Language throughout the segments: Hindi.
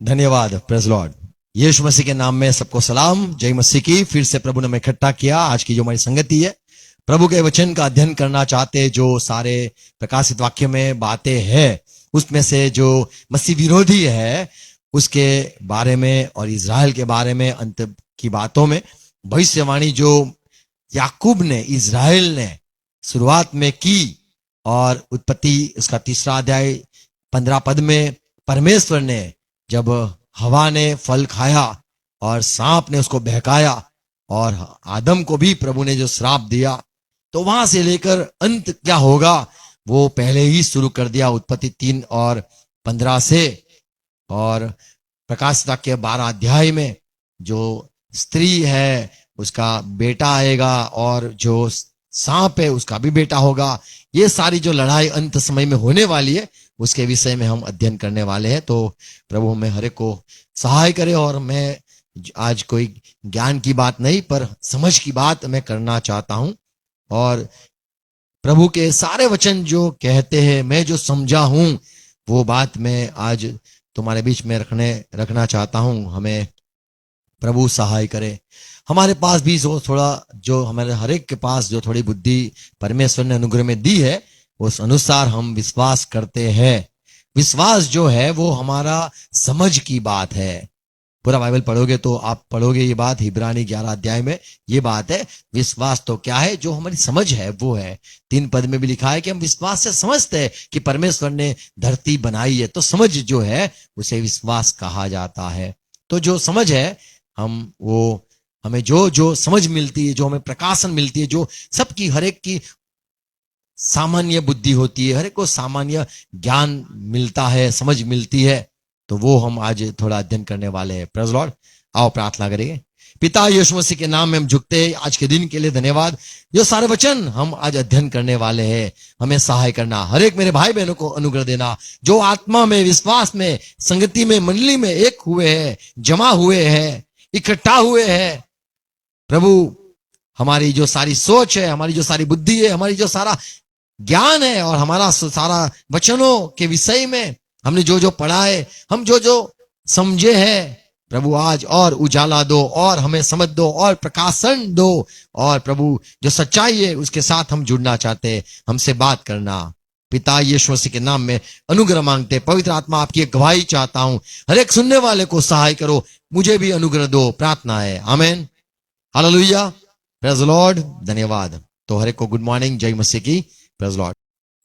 धन्यवाद। Praise Lord. यीशु मसीह के नाम में सबको सलाम, जय मसीह की। फिर से प्रभु ने हमें इकट्ठा किया। आज की जो हमारी संगति है, प्रभु के वचन का अध्ययन करना चाहते, जो सारे प्रकाशित वाक्य में बातें हैं उसमें से जो मसीह विरोधी है उसके बारे में और इज़राइल के बारे में, अंत की बातों में भविष्यवाणी जो याकूब ने, इज़राइल ने शुरुआत में की, और उत्पत्ति उसका 3 अध्याय 15 पद में परमेश्वर ने जब हवा ने फल खाया और सांप ने उसको बहकाया और आदम को भी प्रभु ने जो श्राप दिया, तो वहां से लेकर अंत क्या होगा वो पहले ही शुरू कर दिया उत्पत्ति 3 और 15 से। और प्रकाशित वाक्य 12 अध्याय में जो स्त्री है उसका बेटा आएगा और जो सांप है उसका भी बेटा होगा। ये सारी जो लड़ाई अंत समय में होने वाली है उसके विषय में हम अध्ययन करने वाले हैं। तो प्रभु हमें हर एक को सहाय करे। और मैं आज कोई ज्ञान की बात नहीं पर समझ की बात मैं करना चाहता हूं, और प्रभु के सारे वचन जो कहते हैं, मैं जो समझा हूं वो बात मैं आज तुम्हारे बीच में रखना चाहता हूं। हमें प्रभु सहाय करे। हमारे पास भी थोड़ा, जो हमारे हर एक के पास जो थोड़ी बुद्धि परमेश्वर ने अनुग्रह में दी है, उस अनुसार हम विश्वास करते हैं। विश्वास जो है वो हमारा समझ की बात है। पूरा बाइबल पढ़ोगे तो आप पढ़ोगे ये बात, इब्रानी 11 अध्याय में ये बात है। विश्वास तो क्या है? जो हमारी समझ है वो है। 3 पद में भी लिखा है कि हम विश्वास से समझते हैं कि परमेश्वर ने धरती बनाई है। तो समझ जो है उसे विश्वास कहा जाता है। तो जो समझ है, हमें जो समझ मिलती है, जो हमें प्रकाशन मिलती है, जो सबकी हर एक की सामान्य बुद्धि होती है, हर एक को सामान्य ज्ञान मिलता है, समझ मिलती है, तो वो हम आज थोड़ा अध्ययन करने वाले हैं। Praise Lord. आओ प्रार्थना करेंगे। पिता यीशु मसीह के नाम में हम झुकते हैं। आज के दिन के लिए धन्यवाद। जो सारे वचन हम आज अध्ययन करने वाले हैं, हमें सहाय करना। हर एक मेरे भाई बहनों को अनुग्रह देना जो आत्मा में, विश्वास में, संगति में, मंडली में एक हुए हैं, जमा हुए हैं, इकट्ठा हुए हैं। प्रभु हमारी जो सारी सोच है, हमारी जो सारी बुद्धि है, हमारी जो सारा ज्ञान है और हमारा सारा वचनों के विषय में हमने जो जो पढ़ा है, हम जो जो समझे हैं, प्रभु आज और उजाला दो और हमें समझ दो और प्रकाशन दो। और प्रभु जो सच्चाई है उसके साथ हम जुड़ना चाहते हैं, हमसे बात करना। पिता यीशु मसीह के नाम में अनुग्रह मांगते। पवित्र आत्मा आपकी गवाही चाहता हूं। हर एक सुनने वाले को सहाय करो, मुझे भी अनुग्रह दो। प्रार्थना है, आमीन, हालेलुया, प्रेज लॉर्ड। धन्यवाद। तो हर एक को गुड मॉर्निंग, जय मसीह की। Praise Lord.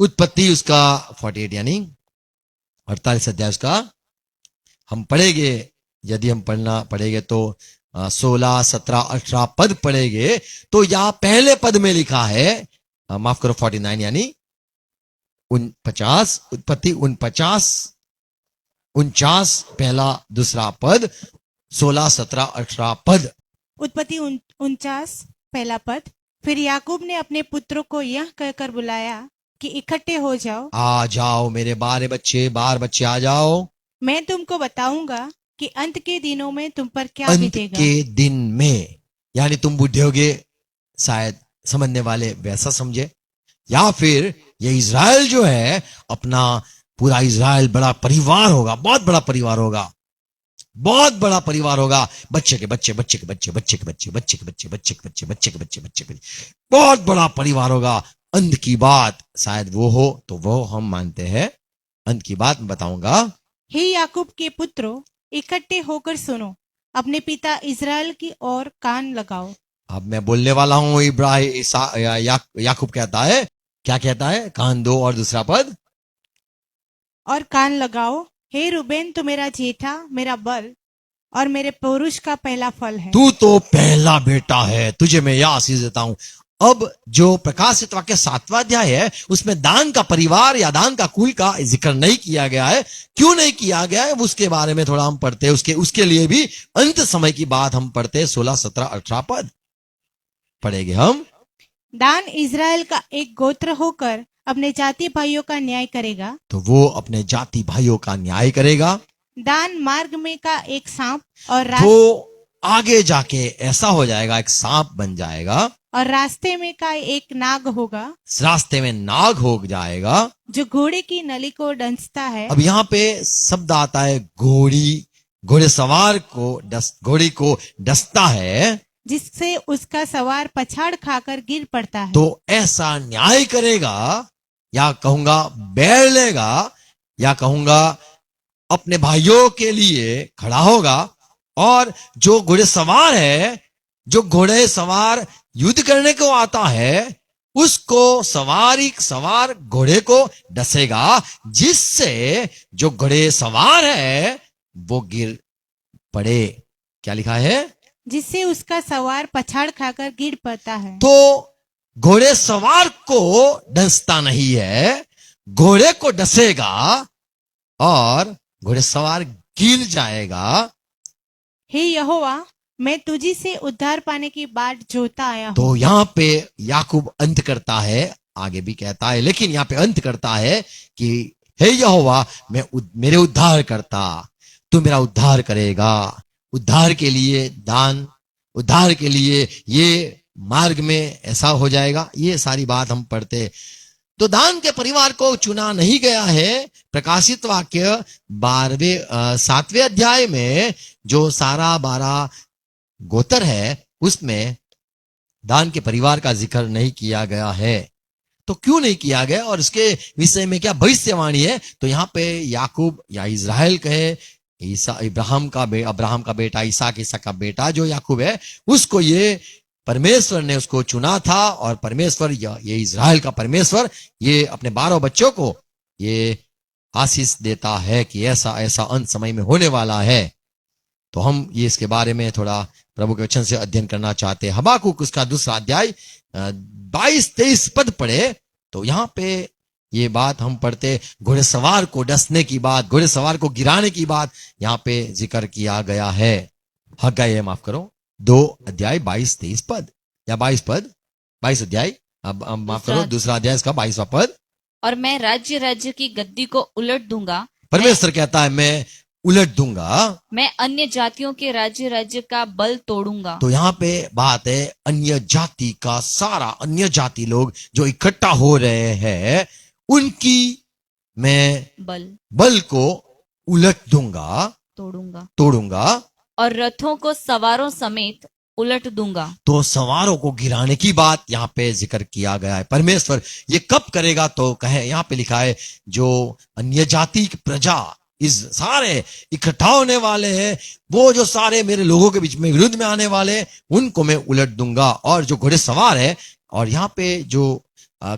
उत्पत्ति उसका 48 यानी 48 अध्याय उसका हम पढ़ेंगे। यदि हम पढ़ेंगे तो 16, 17, 18 पद पढ़ेंगे। तो यहां पहले पद में लिखा है, माफ करो 49 यानी 49, उत्पत्ति 49 पहला दूसरा पद, 16, 17, 18 पद। उत्पत्ति 49 पहला पद। फिर याकूब ने अपने पुत्रों को यह कहकर बुलाया कि इकट्ठे हो जाओ। आ जाओ मेरे बार बच्चे आ जाओ। मैं तुमको बताऊंगा कि अंत के दिनों में तुम पर क्या अंत बीतेगा। के दिन में यानी तुम बूढ़े होगे, शायद समझने वाले वैसा समझे, या फिर ये इज़राइल जो है अपना पूरा इज़राइल बड़ा परिवार होगा, बहुत बड़ा परिवार होगा, बहुत बड़ा परिवार होगा। बच्चे के बच्चे, बच्चे के बच्चे, बच्चे के बच्चे, बच्चे के बच्चे, बच्चे के बच्चे, बच्चे के बच्चे, बच्चे के, बहुत बड़ा परिवार होगा। अंत की बात शायद वो हो, तो वो हम मानते हैं। अंत की बात मैं बताऊंगा। हे याकूब के पुत्रों, इकट्ठे होकर सुनो, अपने पिता इज़राइल की ओर कान लगाओ। अब मैं बोलने वाला हूं। याकूब कहता है, क्या कहता है? कान दो और दूसरा पद, और कान लगाओ। हे रूबेन, तू मेरा जेठा, मेरा बल और मेरे पुरुष का पहला फल है। तू तो पहला बेटा है, तुझे मैं यह आशीष देता हूं। अब जो प्रकाशित वाक्य 7वां अध्याय है उसमें दान का परिवार या दान का कुल का जिक्र नहीं किया गया है। क्यों नहीं किया गया है उसके बारे में थोड़ा हम पढ़ते हैं। उसके लिए भी अंत समय की बात हम पढ़ते हैं। 16, 17, 18 पद पढ़ेंगे हम। दान इज़राइल का एक गोत्र होकर अपने जाति भाइयों का न्याय करेगा। तो वो अपने जाति भाइयों का न्याय करेगा। दान मार्ग में का एक सांप और वो आगे जाके ऐसा हो जाएगा, एक सांप बन जाएगा, और रास्ते में का एक नाग होगा। रास्ते में नाग हो जाएगा जो घोड़े की नली को डंसता है। अब यहाँ पे शब्द आता है घोड़ी घोड़ेसवार को घोड़ी को डसता है, जिससे उसका सवार पछाड़ खाकर गिर पड़ता है। तो ऐसा न्याय करेगा, या कहूंगा बैर लेगा, या कहूंगा अपने भाइयों के लिए खड़ा होगा। और जो घोड़ेसवार है, जो घोड़े सवार युद्ध करने को आता है, उसको सवार घोड़े को डसेगा, जिससे जो घोड़े सवार है वो गिर पड़े। क्या लिखा है? जिससे उसका सवार पछाड़ खाकर गिर पड़ता है। तो घोड़े सवार को डसता नहीं है, घोड़े को डसेगा और घोड़े सवार गिर जाएगा। हे यहोवा, मैं तुझी से उद्धार पाने की बाट जोता आया हूँ। तो यहां पे याकूब अंत करता है, आगे भी कहता है, लेकिन यहां पे अंत करता है कि हे यहोवा, मेरे उद्धार करता, तू मेरा उद्धार करेगा। उद्धार के लिए दान, उद्धार के लिए ये मार्ग में ऐसा हो जाएगा। ये सारी बात हम पढ़ते। तो दान के परिवार को चुना नहीं गया है। प्रकाशित वाक्य 7वें अध्याय में जो सारा 12 गोत्र है, उसमें दान के परिवार का जिक्र नहीं किया गया है। तो क्यों नहीं किया गया और इसके विषय में क्या भविष्यवाणी है? तो यहाँ पे याकूब या इज़राइल कहे, अब्राहम का बेटा इसहाक का बेटा जो याकूब है, उसको ये परमेश्वर ने उसको चुना था। और परमेश्वर, ये इज़राइल का परमेश्वर, ये अपने 12 बच्चों को ये आशीष देता है कि ऐसा ऐसा अंत समय में होने वाला है। तो हम ये इसके बारे में थोड़ा प्रभु के वचन से अध्ययन करना चाहते हैं। हबाकुक उसका 2 अध्याय 22-23 पद पढ़े तो यहाँ पे ये बात हम पढ़ते, घोड़ेसवार को डसने की बात, घोड़ेसवार को गिराने की बात यहाँ पे जिक्र किया गया है। हग्गाई, माफ करो, 2 अध्याय 22-23 पद या 22 पद, 22 अध्याय, अब माफ करो, 2 अध्याय इसका 22वां पद। और मैं राज्य राज्य की गद्दी को उलट दूंगा। परमेश्वर कहता है मैं उलट दूंगा, मैं अन्य जातियों के राज्य राज्य का बल तोड़ूंगा। तो यहाँ पे बात है अन्य जाति का, सारा अन्य जाति लोग जो इकट्ठा हो रहे हैं, उनकी मैं बल को उलट दूंगा, तोड़ूंगा और रथों को सवारों समेत उलट दूंगा। तो सवारों को गिराने की बात यहाँ पे जिक्र किया गया है। परमेश्वर ये कब करेगा? तो कहे, यहाँ पे लिखा है जो अन्य जाति की प्रजा, इस सारे इकट्ठा होने वाले हैं, वो जो सारे मेरे लोगों के बीच में विरुद्ध में आने वाले, उनको मैं उलट दूंगा। और जो घोड़े सवार है, और यहाँ पे जो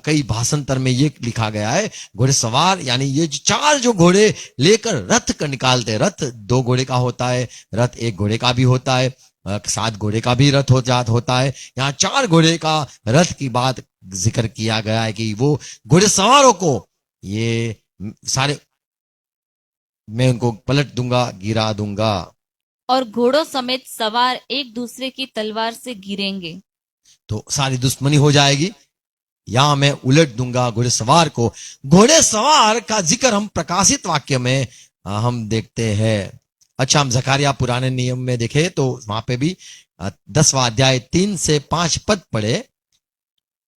कई भाषांतर में ये लिखा गया है, घोड़े सवार यानी ये 4 जो घोड़े लेकर रथ का निकालते, रथ 2 घोड़े का होता है, रथ 1 घोड़े का भी होता है, 7 घोड़े का भी रथ होता है। यहाँ 4 घोड़े का रथ की बात जिक्र किया गया है कि वो घोड़े सवारों को ये सारे मैं उनको पलट दूंगा, गिरा दूंगा। और घोड़ों समेत सवार एक दूसरे की तलवार से गिरेंगे। तो सारी दुश्मनी हो जाएगी। यहां मैं उलट दूंगा घोड़े सवार को। घोड़े सवार का जिक्र हम प्रकाशित वाक्य में हम देखते हैं। अच्छा, हम जकारिया पुराने नियम में देखे तो वहां पे भी 10वां अध्याय 3 से 5 पद पढ़े।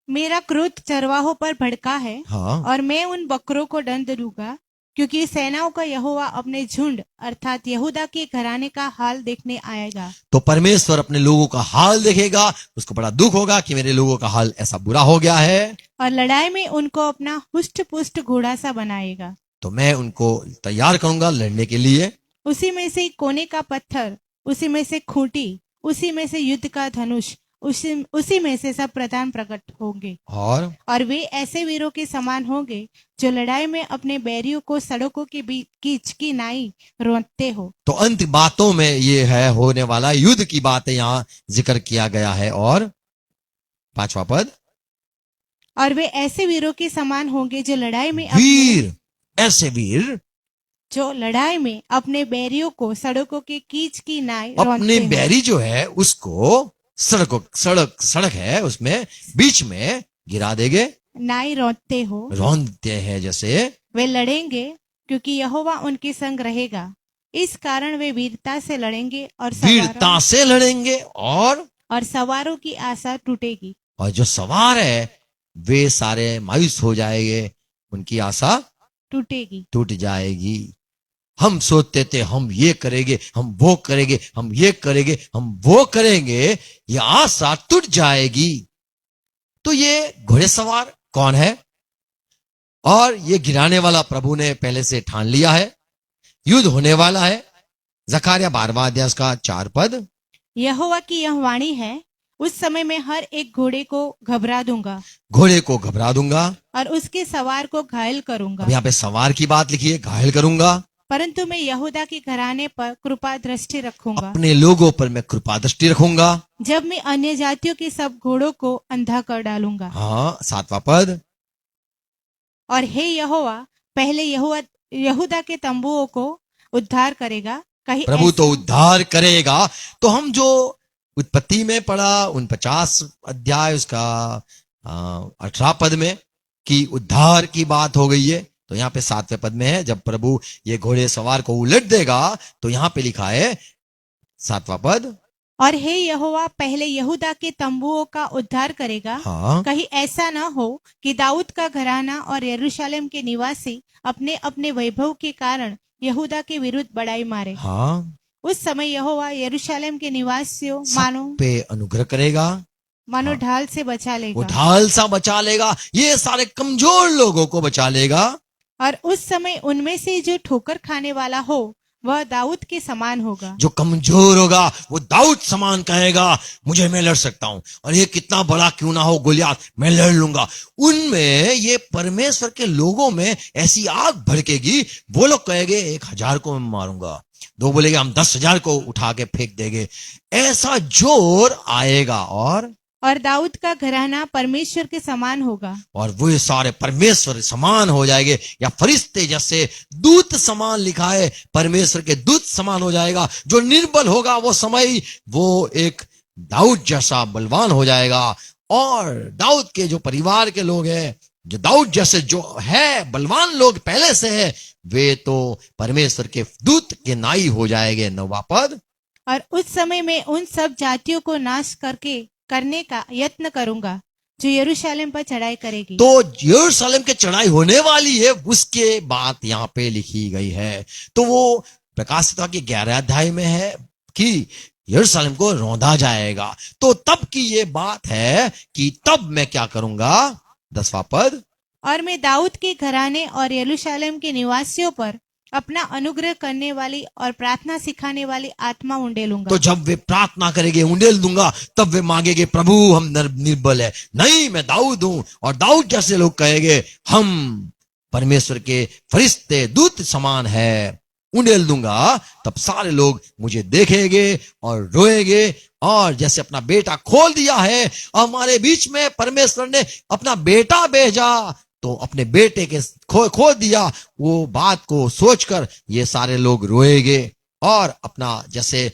मेरा क्रोध चरवाहों पर भड़का है, हाँ, और मैं उन बकरों को दंड दूंगा, क्योंकि सेनाओं का यहोवा अपने झुंड अर्थात यहूदा के घराने का हाल देखने आएगा। तो परमेश्वर अपने लोगों का हाल देखेगा, उसको बड़ा दुख होगा कि मेरे लोगों का हाल ऐसा बुरा हो गया है, और लड़ाई में उनको अपना हुष्ट पुष्ट घोड़ा सा बनाएगा। तो मैं उनको तैयार करूंगा लड़ने के लिए। उसी में से कोने का पत्थर, उसी में से खूंटी, उसी में से युद्ध का धनुष, उसी में से सब प्रधान प्रकट होंगे। और वे ऐसे वीरों के समान होंगे जो लड़ाई में अपने बैरियों को सड़कों के बीच कीच की नाई रोंदते हो। तो अंत बातों में ये है होने वाला युद्ध की बातें यहाँ जिक्र किया गया है। और 5वां पद, और वे ऐसे वीरों के समान होंगे जो लड़ाई में ऐसे वीर जो लड़ाई में अपने बैरियों को सड़कों के कीच की नाई अपने बैरी जो है उसको सड़क है उसमें बीच में गिरा देंगे। नाई रोंदते हैं जैसे। वे लड़ेंगे क्योंकि यहोवा उनके संग रहेगा, इस कारण वे वीरता से लड़ेंगे और सवारों की आशा टूटेगी। और जो सवार है वे सारे मायूस हो जाएंगे, उनकी आशा टूट जाएगी। हम सोचते थे हम ये करेंगे, हम वो करेंगे, हम ये करेंगे, हम वो करेंगे, ये आशा टूट जाएगी। तो ये घोड़ेसवार कौन है? और ये गिराने वाला प्रभु ने पहले से ठान लिया है, युद्ध होने वाला है। जकारिया 12वां अध्याय का 4 पद। यहोवा की यह वाणी है, उस समय मैं हर एक घोड़े को घबरा दूंगा घोड़े को घबरा दूंगा। और उसके सवार को घायल करूंगा, अब यहाँ पे सवार की बात लिखी है, घायल करूंगा। परंतु मैं यहूदा के घराने पर कृपा दृष्टि रखूंगा। अपने लोगों पर मैं कृपा दृष्टि रखूंगा। जब मैं अन्य जातियों के सब घोड़ों को अंधा कर डालूंगा। हाँ, 7वां पद। और हे यहोवा, पहले यहूदा के तंबुओं को उद्धार करेगा। कहीं प्रभु तो उद्धार करेगा। तो हम जो उत्पत्ति में पढ़ा 49 अध्याय उसका 18 पद में कि उद्धार की बात हो गई है, तो यहाँ पे 7वें पद में है, जब प्रभु ये घोड़े सवार को उलट देगा, तो यहाँ पे लिखा है 7वां पद। और हे यहोवा, पहले यहूदा के तंबुओं का उद्धार करेगा। हाँ, कहीं ऐसा न हो कि दाऊद का घराना और यरूशलेम के निवासी अपने अपने वैभव के कारण यहूदा के विरुद्ध बड़ाई मारे। हाँ, उस समय यहोवा यरूशलेम के निवासियों मानो पे अनुग्रह करेगा, मानो ढाल से बचा वो लेगा। ढाल सा बचा लेगा, ये सारे कमजोर लोगों को बचा लेगा। और उस समय उनमें से जो ठोकर खाने वाला हो वह दाऊद के समान होगा। जो कमजोर होगा वो दाऊद समान कहेगा, मुझे मैं लड़ सकता हूं, और ये कितना बड़ा क्यों ना हो गोलियात, मैं लड़ लूंगा। उनमें ये परमेश्वर के लोगों में ऐसी आग भड़केगी, वो लोग कहेंगे 1000 को मैं मारूंगा, दो बोलेगे हम 10,000 को उठा के फेंक देंगे। ऐसा जोर आएगा। और दाऊद का घराना परमेश्वर के समान होगा। और वो सारे परमेश्वर समान हो जाएंगे, या फरिश्ते जैसे दूत समान लिखा है, परमेश्वर के दूत समान हो जाएगा। जो निर्बल होगा वो समय वो एक दाऊद जैसा बलवान हो जाएगा। और दाऊद के जो परिवार के लोग हैं, जो दाऊद जैसे जो है बलवान लोग पहले से है, वे तो परमेश्वर के दूत के नाई हो जाएंगे। 9वां पद। और उस समय में उन सब जातियों को नाश करने का यत्न करूंगा जो यरूशलेम पर चढ़ाई करेगी। तो यरूशलेम के चढ़ाई होने वाली है, उसके बात यहाँ पे लिखी गई है। तो वो प्रकाशित वाक्य 11 अध्याय में है कि यरूशलेम को रौंदा जाएगा। तो तब की ये बात है कि तब मैं क्या करूंगा। 10वां पद। और मैं दाऊद के घराने और यरूशलेम के निवासियों पर अपना अनुग्रह करने वाली और प्रार्थना सिखाने वाली आत्मा उंडेलूंगा। तो जब वे प्रार्थना करेंगे, उंडेल दूंगा, तब वे मांगेंगे प्रभु हम निर्बल है, नहीं मैं दाऊद हूं। और दाऊद जैसे लोग कहेंगे हम परमेश्वर के फरिश्ते दूत समान है, उंडेल दूंगा। तब सारे लोग मुझे देखेंगे और रोएंगे। और जैसे अपना बेटा खोल दिया है, हमारे बीच में परमेश्वर ने अपना बेटा भेजा, तो अपने बेटे के खो दिया, वो बात को सोचकर ये सारे लोग रोएंगे। और अपना जैसे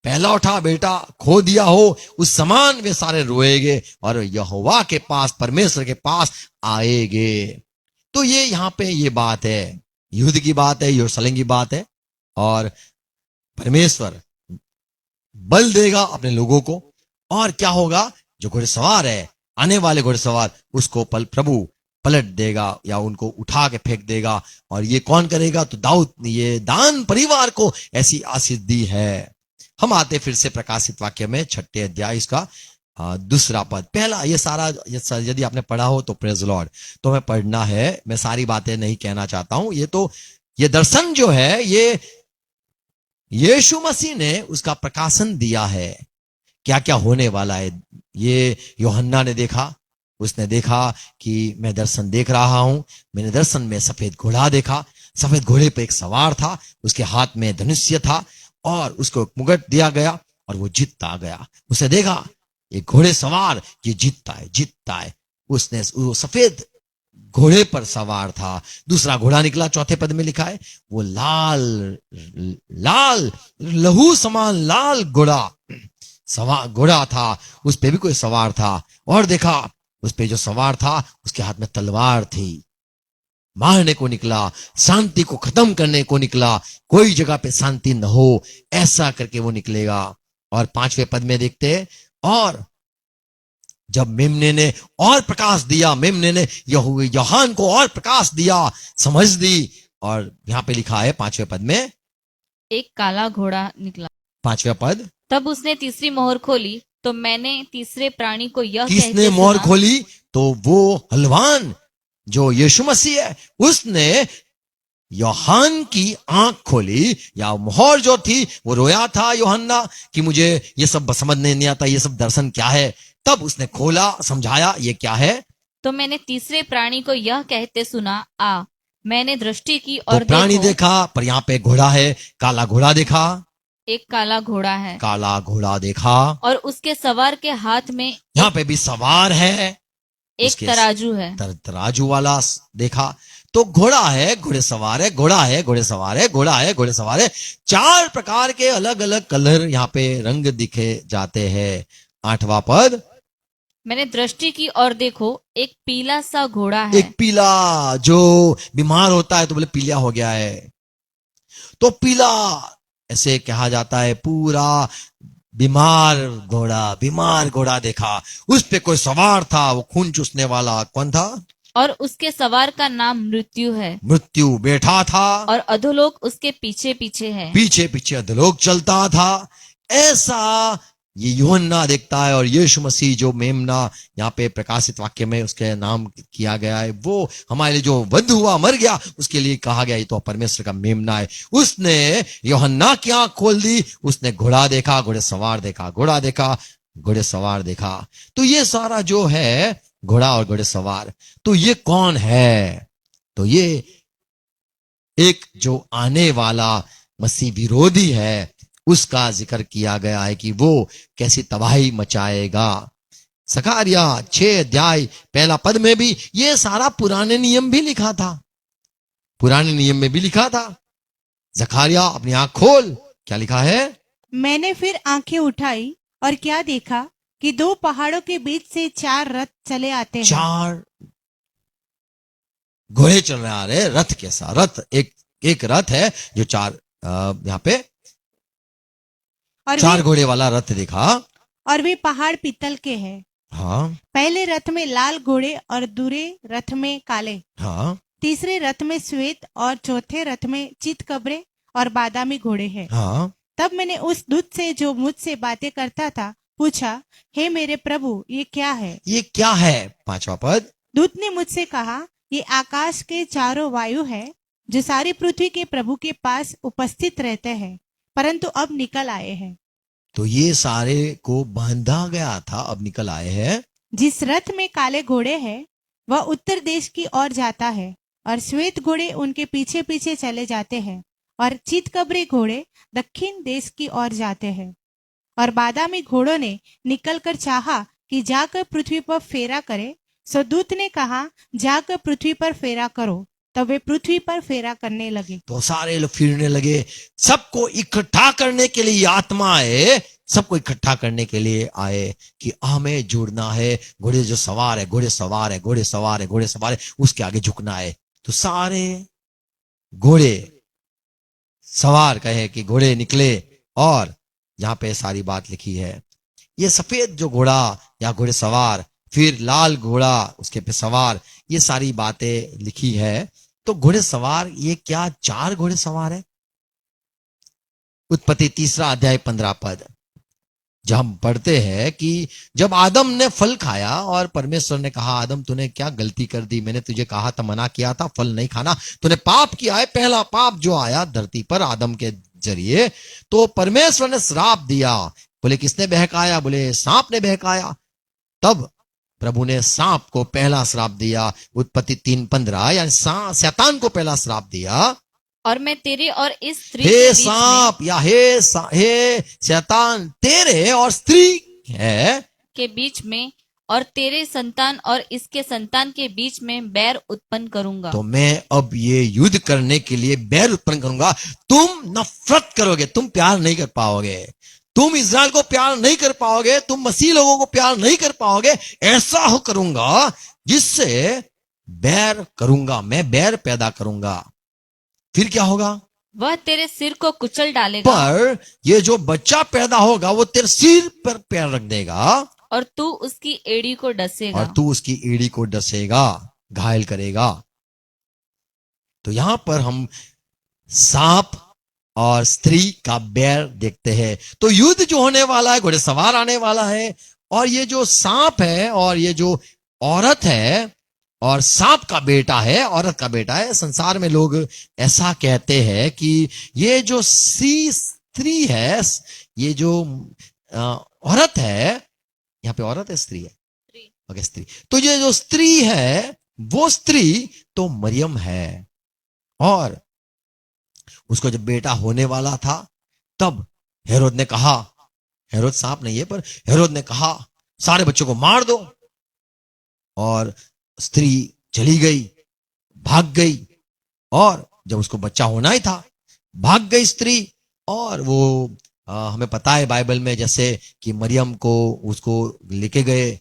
पहला उठा बेटा खो दिया हो, उस समान वे सारे रोएंगे और यहोवा के पास, परमेश्वर के पास आएंगे। तो ये यहाँ पे ये बात है, युद्ध की बात है, यरूशलेम की बात है। और परमेश्वर बल देगा अपने लोगों को। और क्या होगा, जो घुड़सवार है, आने वाले घुड़सवार, उसको प्रभु पलट देगा या उनको उठा के फेंक देगा। और ये कौन करेगा, तो दाऊद ने ये दान परिवार को ऐसी आशीष दी है। हम आते फिर से प्रकाशित वाक्य में 6 अध्याय इसका 2 पद। पहला ये सारा यदि आपने पढ़ा हो तो प्रेज लॉर्ड, तो हमें पढ़ना है, मैं सारी बातें नहीं कहना चाहता हूं। ये दर्शन जो है, ये यीशु मसीह ने उसका प्रकाशन दिया है, क्या क्या होने वाला है। ये यूहन्ना ने देखा, उसने देखा कि मैं दर्शन देख रहा हूं, मैंने दर्शन में सफेद घोड़ा देखा, सफेद घोड़े पे एक सवार था, उसके हाथ में धनुष्य था और उसको मुकुट दिया गया और वो जीतता गया। उसने देखा एक घोड़े सवार, ये जीतता है। उसने वो सफेद घोड़े पर सवार था। दूसरा घोड़ा निकला, 4 पद में लिखा है, वो लाल लहू समान लाल घोड़ा था, उस पे भी कोई सवार था। और देखा उस पे जो सवार था उसके हाथ में तलवार थी, मारने को निकला, शांति को खत्म करने को निकला, कोई जगह पे शांति न हो ऐसा करके वो निकलेगा। और 5वें पद में देखते हैं, और जब मेमने ने और प्रकाश दिया, मेमने ने यूहन्ना को और प्रकाश दिया, समझ दी, और यहाँ पे लिखा है 5वें पद में, एक काला घोड़ा निकला। 5वां पद, तब उसने तीसरी मोहर खोली तो मैंने तीसरे प्राणी को यह किसने कहते मोहर सुना, खोली? तो वो हलवान जो यीशु मसीह है, उसने यूहन्ना की आंख खोली, या मोहर जो थी वो रोया था यूहन्ना कि मुझे ये सब समझ नहीं आता, ये सब दर्शन क्या है। तब उसने खोला, समझाया ये क्या है। तो मैंने तीसरे प्राणी को यह कहते सुना, आ। मैंने दृष्टि की तो और प्राणी देखो, देखा, पर यहाँ पे घोड़ा है, काला घोड़ा देखा, एक काला घोड़ा है काला घोड़ा देखा। और उसके सवार के हाथ में यहाँ पे भी सवार है, एक उसके तराजू है। तराजू वाला देखा। तो घोड़ा है, घोड़े सवार है, घोड़ा है, घोड़े सवार है, घोड़ा है, घोड़े सवार है। 4 प्रकार के अलग अलग कलर यहाँ पे रंग दिखे जाते हैं। 8वां पद, मैंने दृष्टि की और देखो, एक पीला सा घोड़ा है। एक पीला, जो बीमार होता है तो बोले पीला हो गया है, तो पीला ऐसे कहा जाता है, पूरा बीमार घोड़ा देखा। उस पे कोई सवार था, वो खून चूसने वाला। कौन था? और उसके सवार का नाम मृत्यु है, मृत्यु बैठा था, और अधोलोक उसके पीछे पीछे है। पीछे पीछे अधोलोक चलता था। ऐसा ये यूहन्ना देखता है। और यीशु मसीह जो मेमना यहाँ पे प्रकाशित वाक्य में उसके नाम किया गया है, वो हमारे लिए जो वध हुआ, मर गया, उसके लिए कहा गया ये तो परमेश्वर का मेमना है। उसने यूहन्ना की आंख खोल दी, उसने घोड़ा देखा, घोड़े सवार देखा, घोड़ा देखा, घोड़े सवार देखा। तो ये सारा जो है घोड़ा और घोड़े सवार, तो ये कौन है? तो ये एक जो आने वाला मसीह विरोधी है, उसका जिक्र किया गया है कि वो कैसी तबाही मचाएगा। जकरिया 6 अध्याय 1 पद में भी ये सारा पुराने नियम भी लिखा था, पुराने नियम में भी लिखा था। जकरिया अपनी आंख खोल, क्या लिखा है? मैंने फिर आंखें उठाई और क्या देखा कि 2 पहाड़ों के बीच से 4 रथ चले आते हैं। 4 घोड़े चल रहे आ रहे, रथ कैसा? रथ एक रथ है जो 4 यहाँ पे और 4 घोड़े वाला रथ दिखा। और वे पहाड़ पीतल के हैं। हाँ पहले रथ में लाल घोड़े और दूसरे रथ में काले, हाँ तीसरे रथ में श्वेत और चौथे रथ में चितकबरे और बादामी घोड़े हैं। हाँ। तब मैंने उस दूत से जो मुझसे बातें करता था पूछा, हे मेरे प्रभु, ये क्या है? ये क्या है? 5वां पद, दूत ने मुझसे कहा, ये आकाश के चारों वायु है जो सारी पृथ्वी के प्रभु के पास उपस्थित रहते हैं, परंतु अब निकल आए हैं। तो ये सारे को बांधा गया था, अब निकल आए हैं। जिस रथ में काले घोड़े हैं वह उत्तर देश की ओर जाता है, और श्वेत घोड़े उनके पीछे पीछे चले जाते हैं, और चितकबरे घोड़े दक्षिण देश की ओर जाते हैं। और बादामी घोड़ों ने निकलकर चाहा कि जाकर पृथ्वी पर फेरा करे, सो दूत ने कहा, जाकर पृथ्वी पर फेरा करो। तब वे पृथ्वी पर फेरा करने लगे। तो सारे लोग फिरने लगे, सबको इकट्ठा करने के लिए आत्मा आए, सबको इकट्ठा करने के लिए आए कि हमें जुड़ना है। घोड़े जो सवार है, घोड़े सवार है, घोड़े सवार है, घोड़े सवार है, उसके आगे झुकना है। तो सारे घोड़े सवार कहे कि घोड़े निकले, और यहाँ पे सारी बात लिखी है। ये सफेद जो घोड़ा या घोड़े सवार, फिर लाल घोड़ा उसके पे सवार, ये सारी बातें लिखी है। तो घोड़े सवार ये क्या 4 घोड़े सवार है? उत्पत्ति 3 अध्याय 15 पद, जब हम पढ़ते हैं कि जब आदम ने फल खाया और परमेश्वर ने कहा, आदम तूने क्या गलती कर दी, मैंने तुझे कहा था, मना किया था, फल नहीं खाना, तूने पाप किया है। पहला पाप जो आया धरती पर आदम के जरिए, तो परमेश्वर ने श्राप दिया। बोले किसने बहकाया? बोले सांप ने बहकाया। तब प्रभु ने सांप को पहला श्राप दिया, उत्पत्ति 3:15, यानी शैतान को पहला श्राप दिया। और मैं तेरे और इस स्त्री हे के बीच सांप, या हे शैतान, तेरे और स्त्री के बीच में और तेरे संतान और इसके संतान के बीच में बैर उत्पन्न करूंगा। तो मैं अब ये युद्ध करने के लिए बैर उत्पन्न करूंगा। तुम नफरत करोगे, तुम प्यार नहीं कर पाओगे, तुम इज़राइल को प्यार नहीं कर पाओगे, तुम मसीह लोगों को प्यार नहीं कर पाओगे। ऐसा हो करूंगा जिससे बैर करूंगा, मैं बैर पैदा करूंगा। फिर क्या होगा? वह तेरे सिर को कुचल डालेगा, पर ये जो बच्चा पैदा होगा वो तेरे सिर पर पैर रख देगा, और तू उसकी एड़ी को डसेगा। और तू उसकी एड़ी को डसेगा, घायल करेगा। तो यहां पर हम सांप और स्त्री का बैर देखते हैं। तो युद्ध जो होने वाला है, घुड़सवार आने वाला है, और ये जो सांप है और ये जो औरत है, और सांप का बेटा है, औरत का बेटा है। संसार में लोग ऐसा कहते हैं कि ये जो स्त्री है, ये जो औरत है, यहां पे औरत है स्त्री है, ओके स्त्री, तो ये जो स्त्री है वो स्त्री तो मरियम है। और उसको जब बेटा होने वाला था तब हेरोद ने कहा, हेरोद सांप नहीं है पर हेरोद ने कहा सारे बच्चों को मार दो, और स्त्री चली गई, भाग गई, और जब उसको बच्चा होना ही था भाग गई स्त्री। और वो हमें पता है बाइबल में जैसे कि मरियम को उसको लेके गए,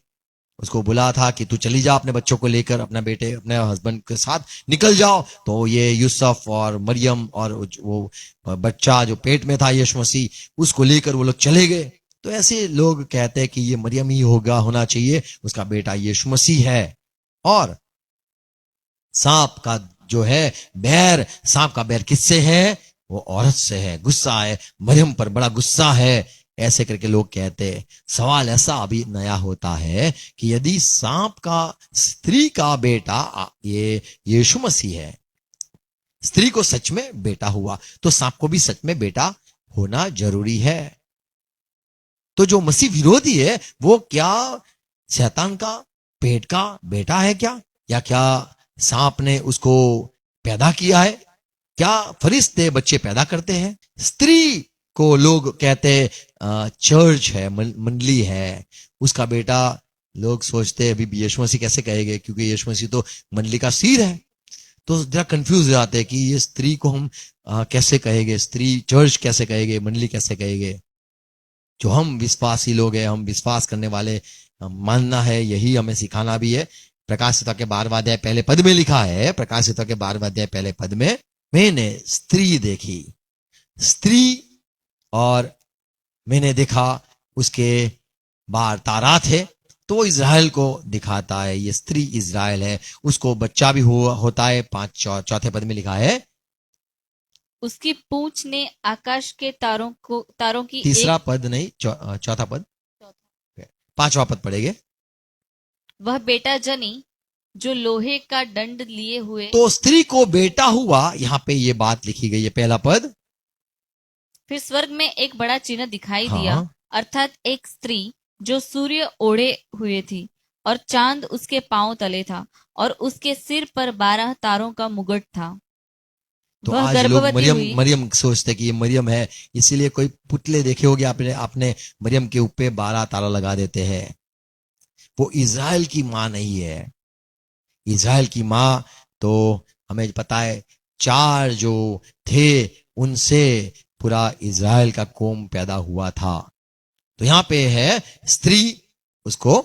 उसको बुला था कि तू चली जा अपने बच्चों को लेकर, अपने बेटे अपने हस्बैंड के साथ निकल जाओ। तो ये यूसुफ और मरियम और वो बच्चा जो पेट में था यीशु मसीह, उसको लेकर वो लोग चले गए। तो ऐसे लोग कहते हैं कि ये मरियम ही होना चाहिए, उसका बेटा यीशु मसीह है। और सांप का जो है बैर, सांप का बैर किससे है? वो औरत से है, गुस्सा है, मरियम पर बड़ा गुस्सा है, ऐसे करके लोग कहते हैं। सवाल ऐसा अभी नया होता है कि यदि सांप का स्त्री का बेटा ये यीशु मसीह है, स्त्री को सच में बेटा हुआ, तो सांप को भी सच में बेटा होना जरूरी है। तो जो मसीह विरोधी है वो क्या शैतान का पेट का बेटा है क्या? या क्या सांप ने उसको पैदा किया है? क्या फरिश्ते बच्चे पैदा करते हैं? स्त्री को लोग कहते चर्च है, मंडली है, उसका बेटा। लोग सोचते हैं अभी यीशु मसीह कैसे कहेंगे, क्योंकि यीशु मसीह तो मंडली का सिर है। तो जरा कंफ्यूज हो जाते हैं कि ये स्त्री को हम कैसे कहेंगे, स्त्री चर्च कैसे कहेंगे, मंडली कैसे कहेंगे। जो हम विश्वासी लोग हैं, हम विश्वास करने वाले, मानना है, यही हमें सिखाना भी है। प्रकाशित के 12वें अध्याय पहले पद में लिखा है, प्रकाशित के 12वें अध्याय पहले पद में, मैंने स्त्री देखी, स्त्री, और मैंने देखा उसके बाहर तारा थे। तो इज़राइल को दिखाता है, ये स्त्री इज़राइल है, उसको बच्चा भी होता है। 5 पद में लिखा है, उसकी पूंछ ने आकाश के तारों की तीसरा पद नहीं, चौथा पद, 5वां पद पढ़ेंगे। वह बेटा जनी जो लोहे का दंड लिए हुए। तो स्त्री को बेटा हुआ, यहां पे ये बात लिखी गई है, पहला पद। फिर स्वर्ग में एक बड़ा चिन्ह दिखाई हाँ। दिया, अर्थात एक स्त्री जो सूर्य ओढ़े हुए थी, और चांद उसके पांव तले था, और उसके सिर पर 12 तारों का मुकुट था। तो वह आज लोग गर्भवती हुई। मरियम सोचते कि ये मरियम है, इसीलिए कोई पुतले देखे होगे आपने मरियम के ऊपर 12 तारा लगा देते हैं। वो इज़राइल की माँ नहीं है। इज़राइल की माँ तो हमें पता है 4 जो थे उनसे पूरा इज़राइल का कौम पैदा हुआ था। तो यहां पे है स्त्री, उसको,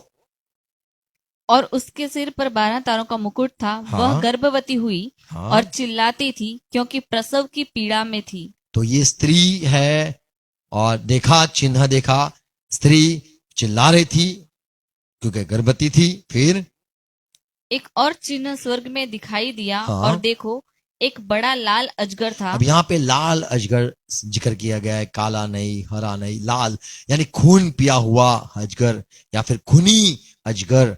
और उसके सिर पर 12 तारों का मुकुट था। हाँ। वह गर्भवती हुई, हाँ। और चिल्लाती थी क्योंकि प्रसव की पीड़ा में थी। तो ये स्त्री है, और देखा, चिन्ह देखा, स्त्री चिल्ला रही थी क्योंकि गर्भवती थी। फिर एक और चिन्ह स्वर्ग में दिखाई दिया, हाँ। और देखो एक बड़ा लाल अजगर था। अब यहाँ पे लाल अजगर जिक्र किया गया है, काला नहीं, हरा नहीं, लाल, यानी खून पिया हुआ अजगर, या फिर खूनी अजगर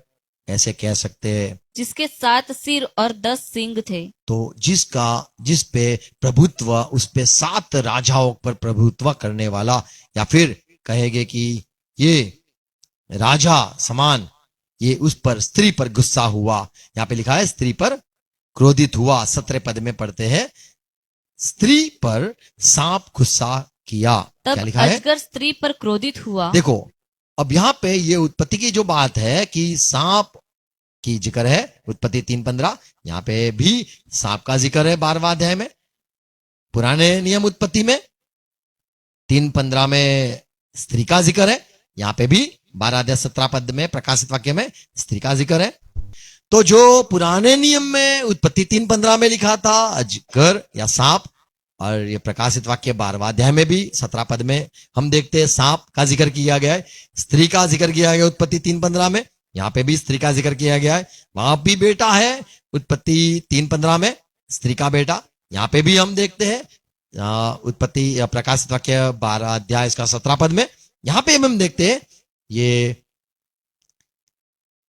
ऐसे कह सकते हैं, जिसके 7 सिर और 10 सींग थे। तो जिस पे प्रभुत्व, उस पे 7 राजाओं पर प्रभुत्व करने वाला, या फिर कहेंगे कि ये राजा समान, ये उस पर, स्त्री पर गुस्सा हुआ। यहाँ पे लिखा है स्त्री पर क्रोधित हुआ। 17 पद में पढ़ते हैं, स्त्री पर सांप गुस्सा किया। तब क्या लिखा है? अजगर स्त्री पर क्रोधित हुआ। देखो, अब यहां पे ये उत्पत्ति की जो बात है कि सांप की जिक्र है, उत्पत्ति 3:15, यहां पे भी सांप का जिक्र है 12वें अध्याय में। पुराने नियम उत्पत्ति में 3:15 में स्त्री का जिक्र है, यहां पे भी 12 अध्याय 17 पद में प्रकाशित वाक्य में स्त्री का जिक्र है। तो जो पुराने नियम में उत्पत्ति 3:15 में लिखा था अजगर या सांप, और ये प्रकाशित वाक्य 12वें अध्याय में भी 17 पद में हम देखते हैं सांप का जिक्र किया गया है, स्त्री का जिक्र किया गया उत्पत्ति 3:15 में, यहाँ पे भी स्त्री का जिक्र किया गया है। वहां भी बेटा है उत्पत्ति 3:15 में, स्त्री का बेटा। यहाँ पे भी हम देखते हैं उत्पत्ति प्रकाशित वाक्य 12 अध्याय इसका 17 पद में, यहां पे हम देखते हैं ये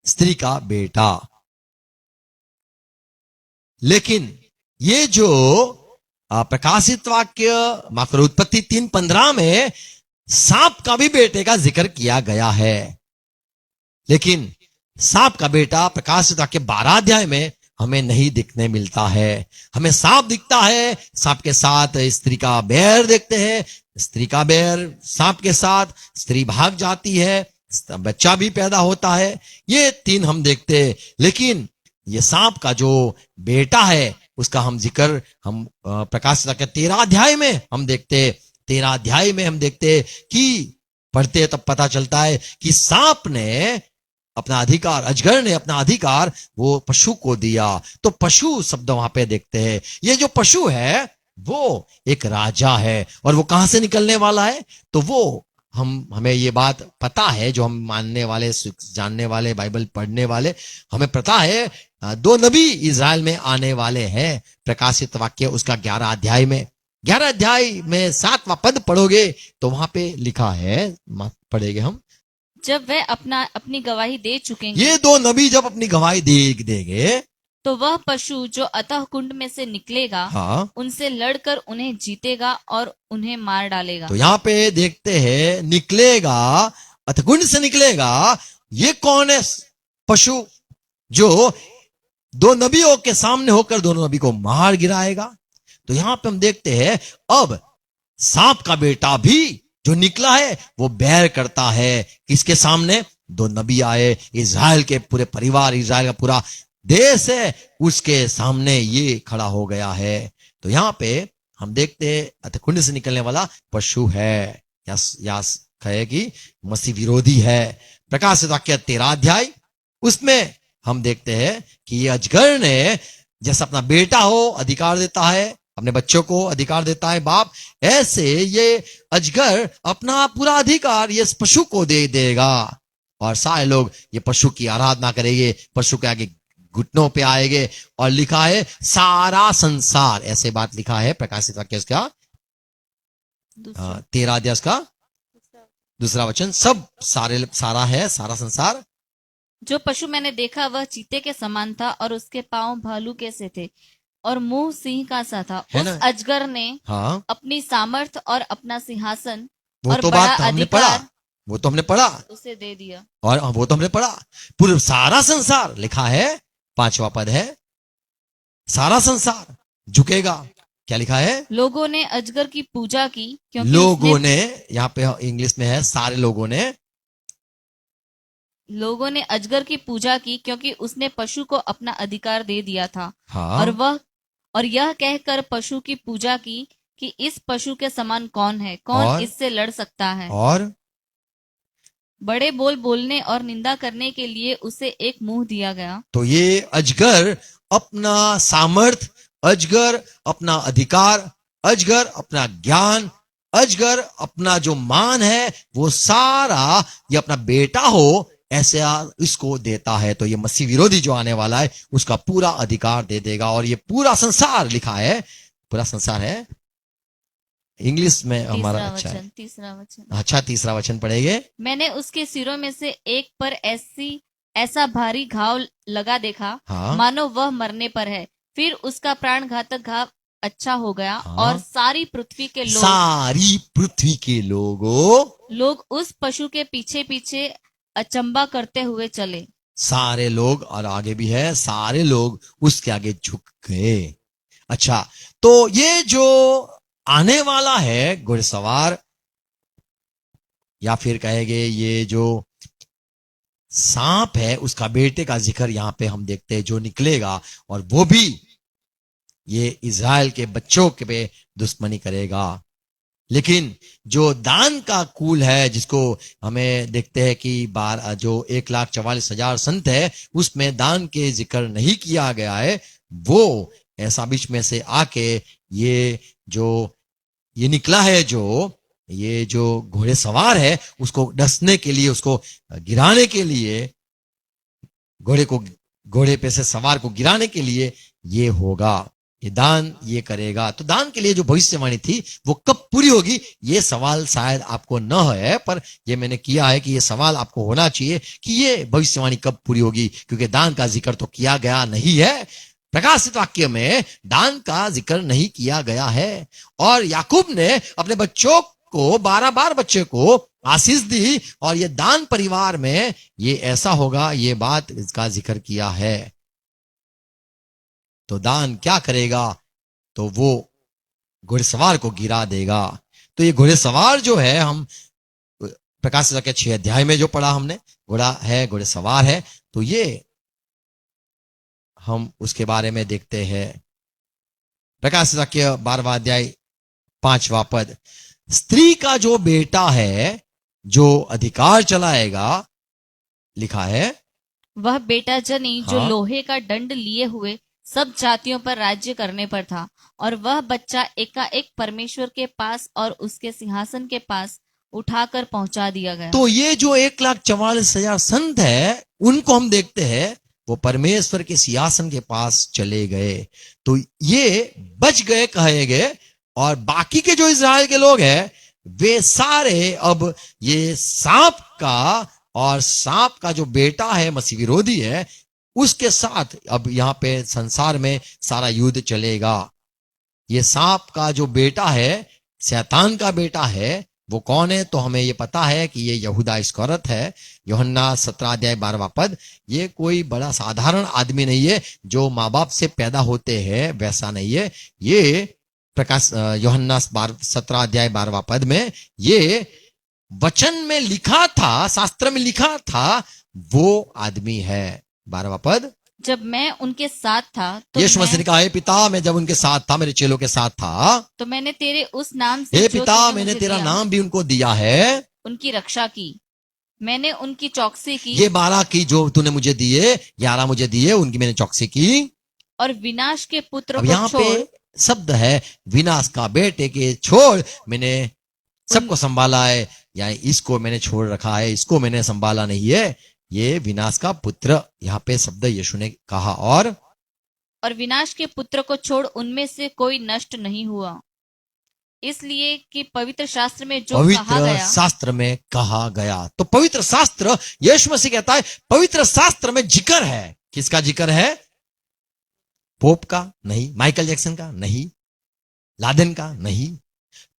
स्त्री का बेटा। लेकिन ये जो प्रकाशित वाक्य माफ करो उत्पत्ति 3:15 में सांप का भी बेटे का जिक्र किया गया है, लेकिन सांप का बेटा प्रकाशित वाक्य 12 अध्याय में हमें नहीं दिखने मिलता है। हमें सांप दिखता है, सांप के साथ स्त्री का बैर देखते हैं, स्त्री का बैर सांप के साथ, स्त्री भाग जाती है, बच्चा भी पैदा होता है, ये 3 हम देखते हैं। लेकिन ये सांप का जो बेटा है उसका हम जिक्र हम प्रकाशित वाक्य 13 अध्याय में हम देखते हैं। 13 अध्याय में हम देखते कि पढ़ते तब पता चलता है कि सांप ने अपना अधिकार, अजगर ने अपना अधिकार वो पशु को दिया। तो पशु शब्द वहां पे देखते हैं। ये जो पशु है वो एक राजा है, और वो कहां से निकलने वाला है, तो वो हमें ये बात पता है, जो हम मानने वाले, जानने वाले, बाइबल पढ़ने वाले, हमें पता है 2 नबी इज़राइल में आने वाले हैं। प्रकाशित वाक्य उसका 11 अध्याय में, 11 अध्याय में 7वां पद पढ़ोगे तो वहां पे लिखा है, पढ़ेंगे हम, जब वह अपनी गवाही दे चुकेंगे, ये 2 नबी जब अपनी गवाही देंगे, तो वह पशु जो अतः कुंड में से निकलेगा, हाँ, उनसे लड़कर उन्हें जीतेगा और उन्हें मार डालेगा। तो यहाँ पे देखते हैं निकलेगा, अतकुंड से निकलेगा। ये कौन है पशु जो 2 नबियों के सामने होकर दोनों नबी को मार गिराएगा? तो यहां पे हम देखते हैं अब सांप का बेटा भी जो निकला है वो बैर करता है। किसके सामने? 2 नबी आए, इज़राइल के पूरे परिवार, इज़राइल का पूरा देश है, उसके सामने ये खड़ा हो गया है। तो यहां पे हम देखते हैं अतकुंड से निकलने वाला पशु है, या कहे कि मसीह विरोधी है। प्रकाशित वाक्य 13 अध्याय उसमें हम देखते हैं कि ये अजगर ने जैसा अपना बेटा हो अधिकार देता है, अपने बच्चों को अधिकार देता है बाप, ऐसे ये अजगर अपना पूरा अधिकार ये पशु को दे देगा, और सारे लोग ये पशु की आराधना करेंगे, पशु के आगे घुटनों पे आएंगे। और लिखा है सारा संसार, ऐसे बात लिखा है प्रकाशित वाक्य का 13 अध्याय का 2 वचन, सब सारा है, सारा संसार। जो पशु मैंने देखा वह चीते के समान था, और उसके पांव भालू के से थे, और मुंह सिंह का सा था। उस अजगर ने हाँ, अपनी सामर्थ और अपना सिंहासन वो और तो बड़ा बात हमने पढ़ा, वो तो हमने पढ़ा, उसे दे दिया। और वो तो हमने पढ़ा, पूरे सारा संसार लिखा है, 5वां पद है, सारा संसार झुकेगा। क्या लिखा है? लोगों ने अजगर की पूजा की, क्योंकि लोगों ने, यहाँ पे इंग्लिश में है सारे लोगों ने अजगर की पूजा की, क्योंकि उसने पशु को अपना अधिकार दे दिया था। हाँ, और यह कहकर पशु की पूजा की कि इस पशु के समान कौन है, कौन इससे लड़ सकता है। और बड़े बोल बोलने और निंदा करने के लिए उसे एक मुंह दिया गया। तो ये अजगर अपना सामर्थ, अजगर अपना अधिकार, अजगर अपना ज्ञान, अजगर अपना जो मान है वो सारा ये अपना बेटा हो ऐसे इसको देता है। तो ये मसीह विरोधी जो आने वाला है उसका पूरा अधिकार दे देगा। और ये पूरा संसार लिखा है, पूरा संसार है, इंग्लिश में हमारा अच्छा है, तीसरा वचन, अच्छा 3रा वचन पढ़ेंगे। मैंने उसके सिरों में से एक पर ऐसा भारी घाव लगा देखा, हाँ, मानो वह मरने पर है। फिर उसका प्राण घातक घाव अच्छा हो गया। हाँ, और सारी पृथ्वी के लोग उस पशु के पीछे पीछे अचंबा करते हुए चले। सारे लोग, और आगे भी है, सारे लोग उसके आगे झुक गए। अच्छा, तो ये जो आने वाला है घुड़सवार, या फिर कहेंगे ये जो सांप है, उसका बेटे का जिक्र यहां पे हम देखते हैं, जो निकलेगा, और वो भी ये इज़राइल के बच्चों के पे दुश्मनी करेगा। लेकिन जो दान का कुल है, जिसको हमें देखते हैं कि जो 1,44,000 संत है, उसमें दान के जिक्र नहीं किया गया है, वो ऐसा बीच में से आके ये निकला है, ये जो घोड़े सवार है उसको डसने के लिए, उसको गिराने के लिए, घोड़े पे से सवार को गिराने के लिए ये होगा। ये दान ये करेगा। तो दान के लिए जो भविष्यवाणी थी वो कब पूरी होगी, ये सवाल शायद आपको न है, पर ये मैंने किया है कि ये सवाल आपको होना चाहिए कि ये भविष्यवाणी कब पूरी होगी, क्योंकि दान का जिक्र तो किया गया नहीं है। प्रकाशित वाक्य में दान का जिक्र नहीं किया गया है। और याकूब ने अपने बच्चों को 12 बच्चे को आशीष दी, और ये दान परिवार में ये ऐसा होगा, ये बात इसका जिक्र किया है। तो दान क्या करेगा, तो वो घुड़सवार को गिरा देगा। तो ये घुड़सवार जो है, हम प्रकाशित वाक्य 6 अध्याय में जो पढ़ा हमने, घोड़ा है, घुड़सवार है, तो ये हम उसके बारे में देखते हैं। प्रकाशित वाक्य 12वां अध्याय 5वां पद, स्त्री का जो बेटा है जो अधिकार चलाएगा, लिखा है, वह बेटा जनी जो हाँ। लोहे का दंड लिए हुए सब जातियों पर राज्य करने पर था, और वह बच्चा एकाएक परमेश्वर के पास और उसके सिंहासन के पास उठाकर पहुंचा दिया गया। तो ये जो 1,44,000 संत है, उनको हम देखते हैं वो परमेश्वर के सिंहासन के पास चले गए। तो ये बच गए कहे गए, और बाकी के जो इज़राइल के लोग हैं वे सारे अब ये सांप का, और सांप का जो बेटा है मसीह विरोधी है, उसके साथ अब यहां पे संसार में सारा युद्ध चलेगा। ये सांप का जो बेटा है, शैतान का बेटा है, वो कौन है, तो हमें ये पता है कि ये यहूदा इस्करियोत है। यूहन्ना 17 अध्याय 12वां पद, ये कोई बड़ा साधारण आदमी नहीं है जो माँ बाप से पैदा होते हैं, वैसा नहीं है। ये प्रकाश यूहन्ना 17 अध्याय 12वां पद में ये वचन में लिखा था, शास्त्र में लिखा था, वो आदमी है। 12वां पद, जब मैं उनके साथ था तो यीशु मसीह ने कहा, हे पिता, मैं जब उनके साथ था, मेरे चेलों के साथ था, तो मैंने तेरे उस नाम से हे जो पिता, तूने मैंने मुझे तेरा दिया, नाम भी उनको दिया है, उनकी रक्षा की, मैंने उनकी चौकसी की, ये 12 की जो तूने मुझे दिए, 11 मुझे दिए, उनकी मैंने चौकसी की। और विनाश के पुत्र अब को यहाँ छोड़ पे शब्द है, विनाश का बेटे के छोड़ मैंने सबको संभाला है, या इसको मैंने छोड़ रखा है, इसको मैंने संभाला नहीं है। ये विनाश का पुत्र, यहाँ पे शब्द यीशु ने कहा। और विनाश के पुत्र को छोड़ उनमें से कोई नष्ट नहीं हुआ, इसलिए कि पवित्र शास्त्र में जो कहा पवित्र गया, शास्त्र में कहा गया। तो पवित्र शास्त्र, यीशु मसीह कहता है पवित्र शास्त्र में जिक्र है। किसका जिक्र है? पोप का नहीं, माइकल जैक्सन का नहीं, लादेन का नहीं,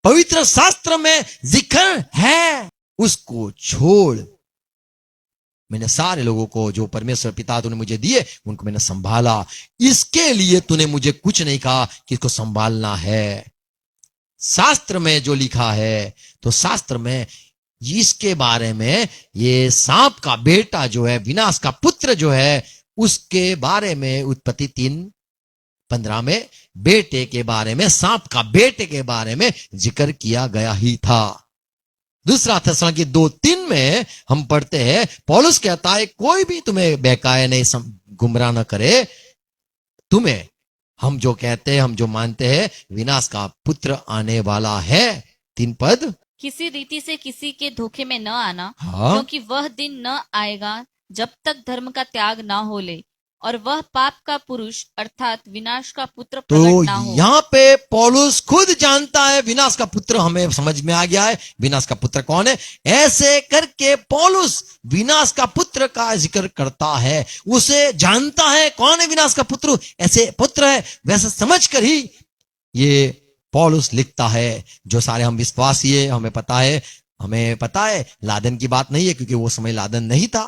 पवित्र शास्त्र में जिक्र है। उसको छोड़ मैंने सारे लोगों को जो परमेश्वर पिता तूने मुझे दिए, उनको मैंने संभाला। इसके लिए तूने मुझे कुछ नहीं कहा कि इसको संभालना है। शास्त्र में जो लिखा है, तो शास्त्र में इसके बारे में, ये सांप का बेटा जो है, विनाश का पुत्र जो है, उसके बारे में उत्पत्ति 3:15 में बेटे के बारे में, सांप का बेटे के बारे में जिक्र किया गया ही था। दूसरा थिस्सलुनीकी 2:3 में हम पढ़ते हैं, पौलुस कहता है कोई भी तुम्हें बहकाए नहीं, गुमराह न करे, तुम्हें हम जो कहते हैं, हम जो मानते हैं, विनाश का पुत्र आने वाला है। 3 पद, किसी रीति से किसी के धोखे में न आना, हाँ, क्योंकि वह दिन न आएगा जब तक धर्म का त्याग ना हो ले, और वह पाप का पुरुष अर्थात विनाश का पुत्र तो प्रकट ना हो। यहाँ पे पौलुस खुद जानता है विनाश का पुत्र, हमें समझ में आ गया है विनाश का पुत्र कौन है। ऐसे करके पौलुस विनाश का पुत्र का जिक्र करता है, उसे जानता है कौन है विनाश का पुत्र, ऐसे पुत्र है, वैसे समझ कर ही ये पौलुस लिखता है। जो सारे हम विश्वासी है, हमें पता है लादेन की बात नहीं है, क्योंकि वो समय लादेन नहीं था।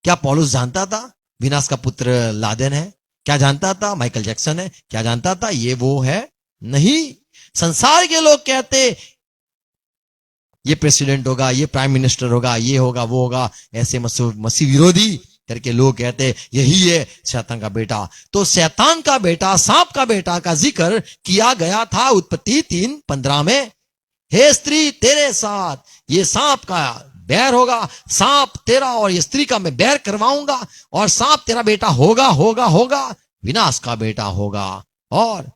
क्या पौलुस जानता था विनाश का पुत्र लादेन है? क्या जानता था माइकल जैक्सन है? क्या जानता था ये वो है? नहीं। संसार के लोग कहते ये प्रेसिडेंट होगा, ये प्राइम मिनिस्टर होगा, ये होगा, वो होगा, ऐसे मसीह विरोधी करके लोग कहते यही है शैतान का बेटा। तो शैतान का बेटा, सांप का बेटा का जिक्र किया गया था उत्पत्ति 3:15 में। हे स्त्री, तेरे साथ ये सांप का बैर होगा, सांप तेरा और ये स्त्री का मैं बैर करवाऊंगा, और सांप तेरा बेटा होगा, विनाश का बेटा होगा, और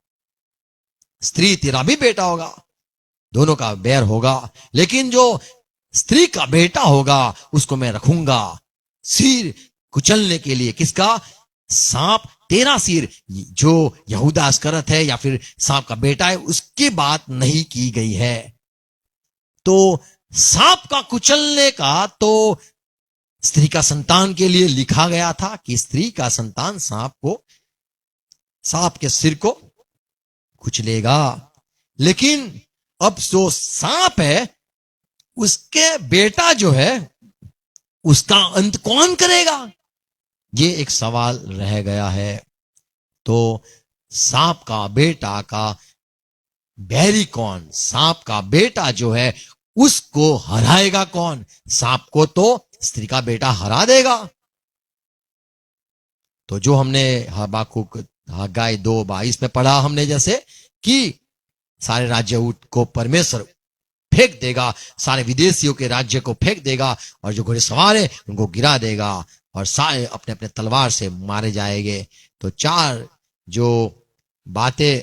स्त्री तेरा भी बेटा होगा, दोनों का बैर होगा। लेकिन जो स्त्री का बेटा होगा उसको मैं रखूंगा सिर कुचलने के लिए। किसका? सांप तेरा सिर, जो यहूदा अस्करत है या फिर सांप का बेटा है, उसकी बात नहीं की गई है। तो सांप का कुचलने का तो स्त्री का संतान के लिए लिखा गया था कि स्त्री का संतान सांप के सिर को कुचलेगा। लेकिन अब जो सांप है उसके बेटा जो है उसका अंत कौन करेगा, ये एक सवाल रह गया है। तो सांप का बेटा का बैरी कौन, सांप का बेटा जो है उसको हराएगा कौन? सांप को तो स्त्री का बेटा हरा देगा। तो जो हमने हबाकुक हगाई 2:22 में पढ़ा हमने, जैसे कि सारे राज्य को परमेश्वर फेंक देगा, सारे विदेशियों के राज्य को फेंक देगा, और जो घुड़सवार है उनको गिरा देगा, और सारे अपने अपने तलवार से मारे जाएंगे। तो चार जो बातें,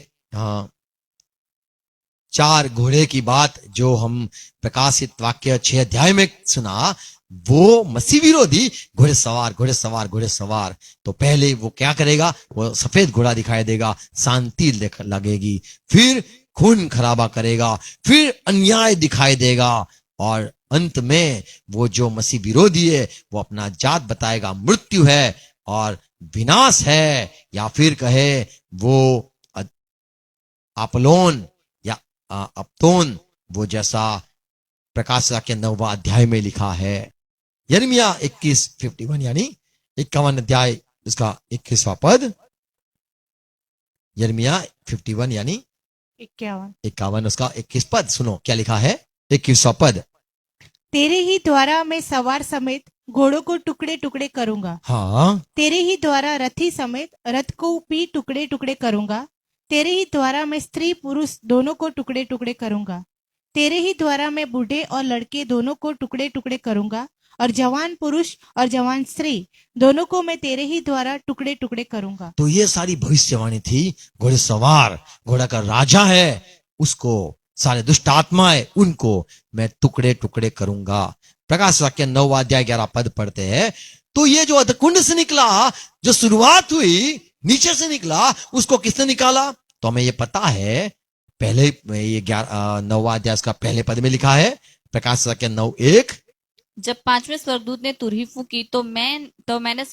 4 घोड़े की बात जो हम प्रकाशित वाक्य 6 अध्याय में सुना, वो मसीह विरोधी घुड़सवार घुड़सवार घुड़सवार। तो पहले वो क्या करेगा, वो सफेद घोड़ा दिखाई देगा, शांति लगेगी, फिर खून खराबा करेगा, फिर अन्याय दिखाई देगा, और अंत में वो जो मसीह विरोधी है वो अपना जात बताएगा, मृत्यु है और विनाश है, या फिर कहे वो अपोलोन या अप्तोन, वो जैसा प्रकाश के 9वां अध्याय में लिखा है। यिर्मयाह 21:51 यानी 51 अध्याय इसका 21वां पद। यिर्मयाह 51 यानी 51 उसका 21 पद सुनो क्या लिखा है। 21वां पद, तेरे ही द्वारा मैं सवार समेत घोड़ों को टुकड़े टुकड़े करूंगा। हाँ, तेरे ही द्वारा रथी समेत रथ को भी टुकड़े टुकड़े करूंगा। तेरे ही द्वारा मैं स्त्री पुरुष दोनों को टुकड़े टुकड़े करूंगा। तेरे ही द्वारा मैं बूढ़े और लड़के दोनों को टुकड़े टुकड़े करूंगा, और जवान पुरुष और जवान स्त्री दोनों को मैं तेरे ही द्वारा टुकड़े टुकड़े करूंगा। तो ये सारी भविष्यवाणी थी। घोड़सवार, घोड़ा का राजा है, उसको सारे दुष्ट आत्माएं उनको मैं टुकड़े टुकड़े करूंगा। प्रकाश वाक्य 9वां अध्याय 11 पद पढ़ते हैं। तो ये जो अधकुंड से निकला, जो शुरुआत हुई नीचे से निकला, उसको किसने निकाला? तो हमें ये पता है, पहले ये 9वां अध्याय का पहले पद में लिखा है, प्रकाश वाक्य 9:1, जब 5वें स्वर्गदूत ने तुरही फूंकी तो मैंने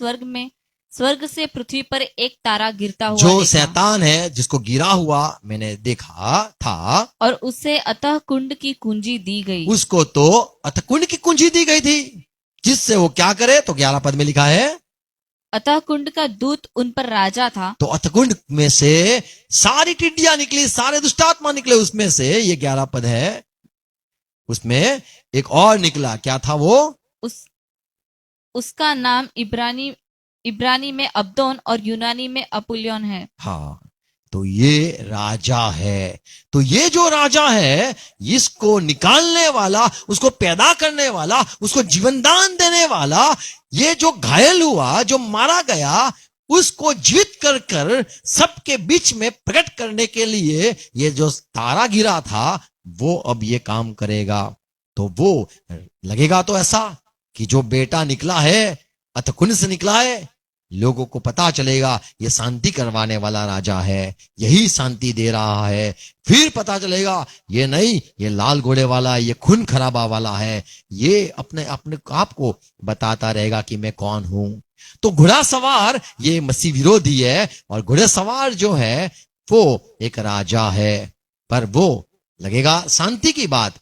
स्वर्ग से पृथ्वी पर एक तारा गिरता हुआ जो देखा, शैतान है जिसको गिरा हुआ मैंने देखा था, और उसे अतः कुंड की कुंजी दी गई। उसको तो अतकुंड की कुंजी दी गई थी, जिससे वो क्या करे। तो 11 पद में लिखा है, अतः कुंड का दूत उन पर राजा था। तो अतकुंड में से सारी टिड्डियां निकली, सारे दुष्टात्मा निकले, उसमें से ये 11 पद है, उसमें एक और निकला। क्या था वो? उसका नाम इब्रानी में अब्दोन और यूनानी में अपुल्योन है। हाँ, तो ये राजा है। तो ये जो राजा है, इसको निकालने वाला, उसको पैदा करने वाला, उसको जीवन दान देने वाला, ये जो घायल हुआ, जो मारा गया, उसको जीवित कर कर सबके बीच में प्रकट करने के लिए ये जो तारा गिरा था, वो अब ये काम करेगा। तो वो लगेगा तो ऐसा कि जो बेटा निकला है, अतकुंड से निकला है, लोगों को पता चलेगा ये शांति करवाने वाला राजा है, यही शांति दे रहा है। फिर पता चलेगा ये नहीं, ये लाल घोड़े वाला, ये खून खराबा वाला है, ये अपने अपने आप को बताता रहेगा कि मैं कौन हूं। तो घोड़ा सवार ये मसीह विरोधी है, और घोड़े सवार जो है वो एक राजा है, पर वो लगेगा शांति की बात,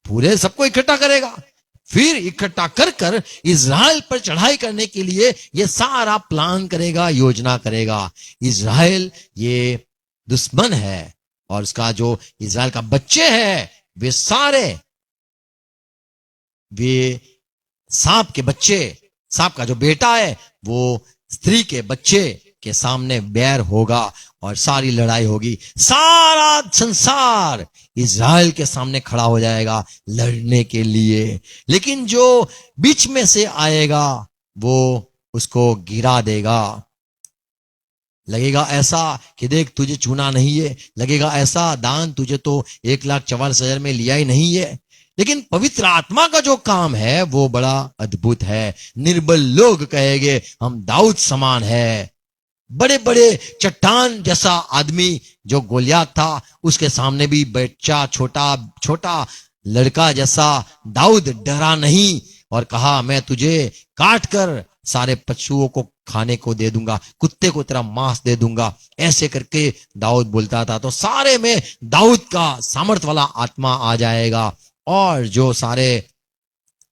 पूरे सबको इकट्ठा करेगा, फिर इकट्ठा कर कर इज़राइल पर चढ़ाई करने के लिए ये सारा प्लान करेगा, योजना करेगा। इज़राइल ये दुश्मन है, और उसका जो इज़राइल का बच्चे हैं वे सारे, वे सांप के बच्चे, सांप का जो बेटा है वो स्त्री के बच्चे के सामने बैर होगा, और सारी लड़ाई होगी। सारा संसार इज़राइल के सामने खड़ा हो जाएगा लड़ने के लिए, लेकिन जो बीच में से आएगा वो उसको गिरा देगा। लगेगा ऐसा कि देख तुझे चुना नहीं है, लगेगा ऐसा दान तुझे तो 1,44,000 में लिया ही नहीं है, लेकिन पवित्र आत्मा का जो काम है वो बड़ा अद्भुत है। निर्बल लोग कहेंगे हम दाऊद समान है, बड़े बड़े चट्टान जैसा आदमी जो गोलियात था, उसके सामने भी बच्चा, छोटा छोटा लड़का जैसा दाऊद डरा नहीं और कहा, मैं तुझे काट कर सारे पशुओं को खाने को दे दूंगा, कुत्ते को तेरा मांस दे दूंगा, ऐसे करके दाऊद बोलता था। तो सारे में दाऊद का सामर्थ वाला आत्मा आ जाएगा और जो सारे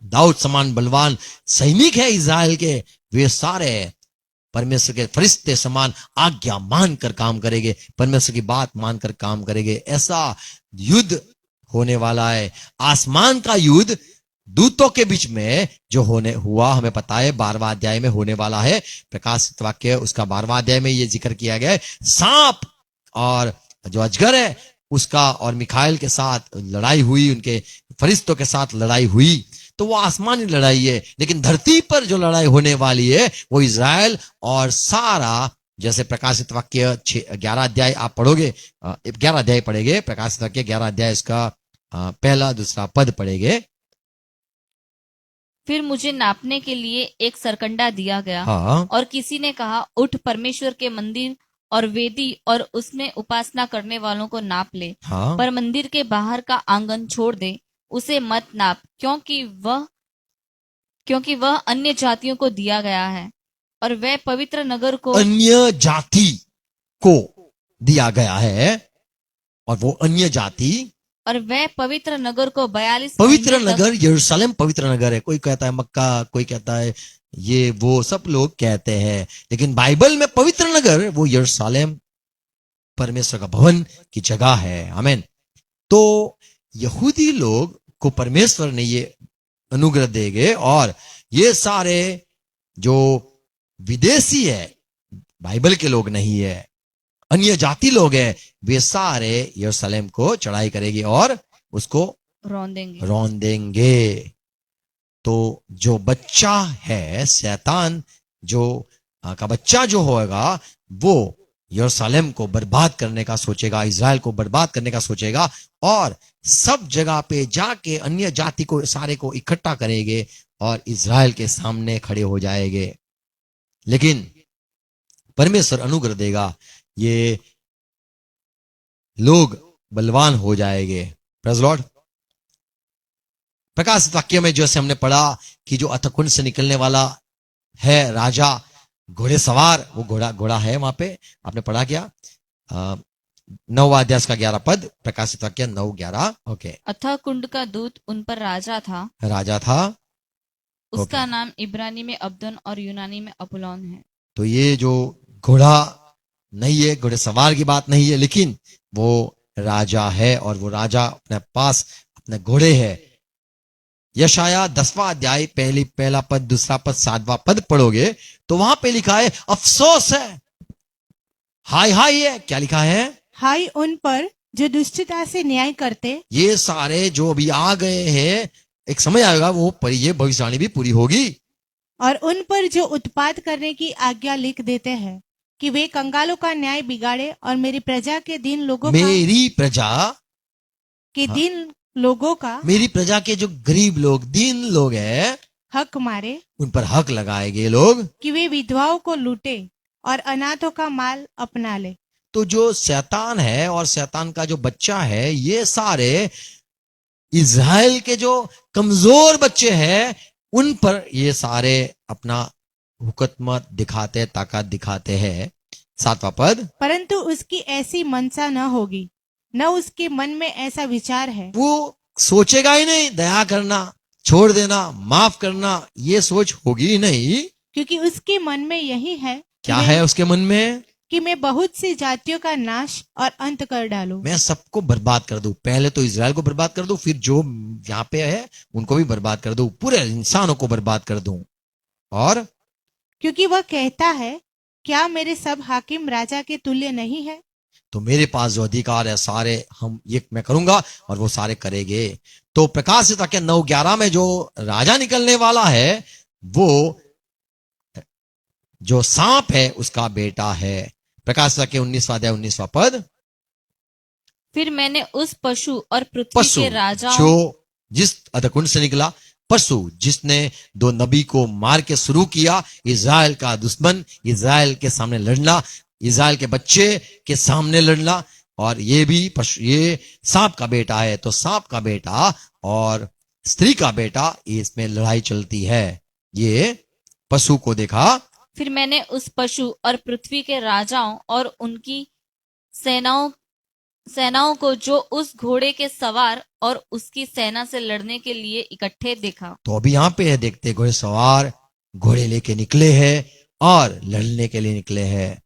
दाऊद समान बलवान सैनिक है इज़राइल के, वे सारे परमेश्वर के फरिश्ते समान आज्ञा मानकर काम करेंगे, परमेश्वर की बात मानकर काम करेंगे। ऐसा युद्ध होने वाला है, आसमान का युद्ध दूतों के बीच में जो होने हुआ, हमें पता है 12वां अध्याय में होने वाला है। प्रकाशित वाक्य उसका 12वां अध्याय में ये जिक्र किया गया है। सांप और जो अजगर है उसका और मिखाइल के साथ लड़ाई हुई, उनके फरिश्तों के साथ लड़ाई हुई, तो वो आसमानी लड़ाई है। लेकिन धरती पर जो लड़ाई होने वाली है वो इज़राइल और सारा, जैसे प्रकाशित वाक्य 11 अध्याय आप पढ़ोगे, 11 अध्याय पढ़ेंगे, प्रकाशित वाक्य 11 अध्याय इसका पहला दूसरा पद पढ़ेंगे। फिर मुझे नापने के लिए एक सरकंडा दिया गया, हाँ। और किसी ने कहा, उठ परमेश्वर के मंदिर और वेदी और उसमें उपासना करने वालों को नाप ले। हाँ। पर मंदिर के बाहर का आंगन छोड़ दे, उसे मत नाप, क्योंकि वह अन्य जातियों को दिया गया है, और वह पवित्र नगर को अन्य जाति को दिया गया है, और वो अन्य जाति और वह पवित्र नगर को 42 पवित्र महीने तक- नगर यरूशलेम पवित्र नगर है। कोई कहता है मक्का, कोई कहता है ये वो, सब लोग कहते हैं, लेकिन बाइबल में पवित्र नगर वो यरूशलेम परमेश्वर का भवन की जगह है। आमीन। तो यहूदी लोग को परमेश्वर ने ये अनुग्रह देंगे, और ये सारे जो विदेशी है, बाइबल के लोग नहीं है, अन्य जाति लोग हैं, वे सारे यरूशलेम को चढ़ाई करेंगे और उसको रौंद देंगे। तो जो बच्चा है, शैतान जो का बच्चा जो होगा, वो यरूशलेम को बर्बाद करने का सोचेगा, इज़राइल को बर्बाद करने का सोचेगा, और सब जगह पे जाके अन्य जाति को सारे को इकट्ठा करेंगे और इज़राइल के सामने खड़े हो जाएंगे। लेकिन परमेश्वर अनुग्रह देगा, ये लोग बलवान हो जाएंगे। Praise Lord. प्रकाशित वाक्य में जैसे हमने पढ़ा कि जो अथकुंड से निकलने वाला है राजा, घोड़े सवार, वो घोड़ा है वहां पे, आपने पढ़ा क्या? 9वां अध्याय का 11 पद, प्रकाशित वाक्य 9:11। ओके। अथः कुंड का दूत उन पर राजा था। उसका नाम इब्रानी में अब्दन और यूनानी में अपुलोन है। तो ये जो घोड़ा नहीं है, घोड़े सवार की बात नहीं है, लेकिन वो राजा है, और वो राजा अपने पास अपने घोड़े है। यशाया 10वां अध्याय पहला पद, दूसरा पद, 7वां पद पढ़ोगे तो वहां पे लिखा है अफसोस है, हाय हाय है। क्या लिखा है? हाय उन पर जो दुष्टता से न्याय करते। ये सारे जो अभी आ गए हैं, एक समय आएगा वो पर ये भविष्यवाणी भी पूरी होगी। और उन पर जो उत्पात करने की आज्ञा लिख देते हैं कि वे कंगालों का न्याय बिगाड़े और मेरी प्रजा के दिन लोगों मेरी प्रजा के दिन लोगों का, मेरी प्रजा के जो गरीब लोग, दीन लोग हैं, हक मारे, उन पर हक लगाएंगे लोग, कि वे विधवाओं को लूटे और अनाथों का माल अपना ले। तो जो शैतान है और शैतान का जो बच्चा है, ये सारे इज़राइल के जो कमजोर बच्चे हैं, उन पर ये सारे अपना हुकूमत दिखाते, ताकत दिखाते हैं। 7वां पद, परंतु उसकी ऐसी मनसा न होगी, न उसके मन में ऐसा विचार है। वो सोचेगा ही नहीं दया करना, छोड़ देना, माफ करना, ये सोच होगी ही नहीं। क्योंकि उसके मन में यही है। क्या है उसके मन में? कि मैं बहुत सी जातियों का नाश और अंत कर डालूं। मैं सबको बर्बाद कर दूं। पहले तो इज़राइल को बर्बाद कर दूं, फिर जो यहाँ पे है उनको भी बर्बाद कर दूं, पूरे इंसानों को बर्बाद कर दूं। और क्योंकि वह कहता है, क्या मेरे सब हाकिम राजा के तुल्य नहीं है? तो मेरे पास जो अधिकार है सारे हम ये मैं करूंगा और वो सारे करेंगे। तो प्रकाशित वाक्य 9:11 में जो राजा निकलने वाला है, वो जो सांप है उसका बेटा है। प्रकाशित वाक्य 19वां अध्याय 19वां पद, फिर मैंने उस पशु और पृथ्वी पशु के राजा जो जिस अधकुंड से निकला, पशु जिसने दो नबी को मार के शुरू किया, इज़राइल का दुश्मन, इज़राइल के सामने लड़ना, इज़राइल के बच्चे के सामने लड़ना। और ये भी पशु, ये सांप का बेटा है, तो सांप का बेटा और स्त्री का बेटा, इसमें लड़ाई चलती है। ये पशु को देखा। फिर मैंने उस पशु और पृथ्वी के राजाओं और उनकी सेनाओं को जो उस घोड़े के सवार और उसकी सेना से लड़ने के लिए इकट्ठे देखा। तो अभी यहाँ पे है, देखते घोड़े सवार घोड़े लेके निकले हैं और लड़ने के लिए निकले हैं।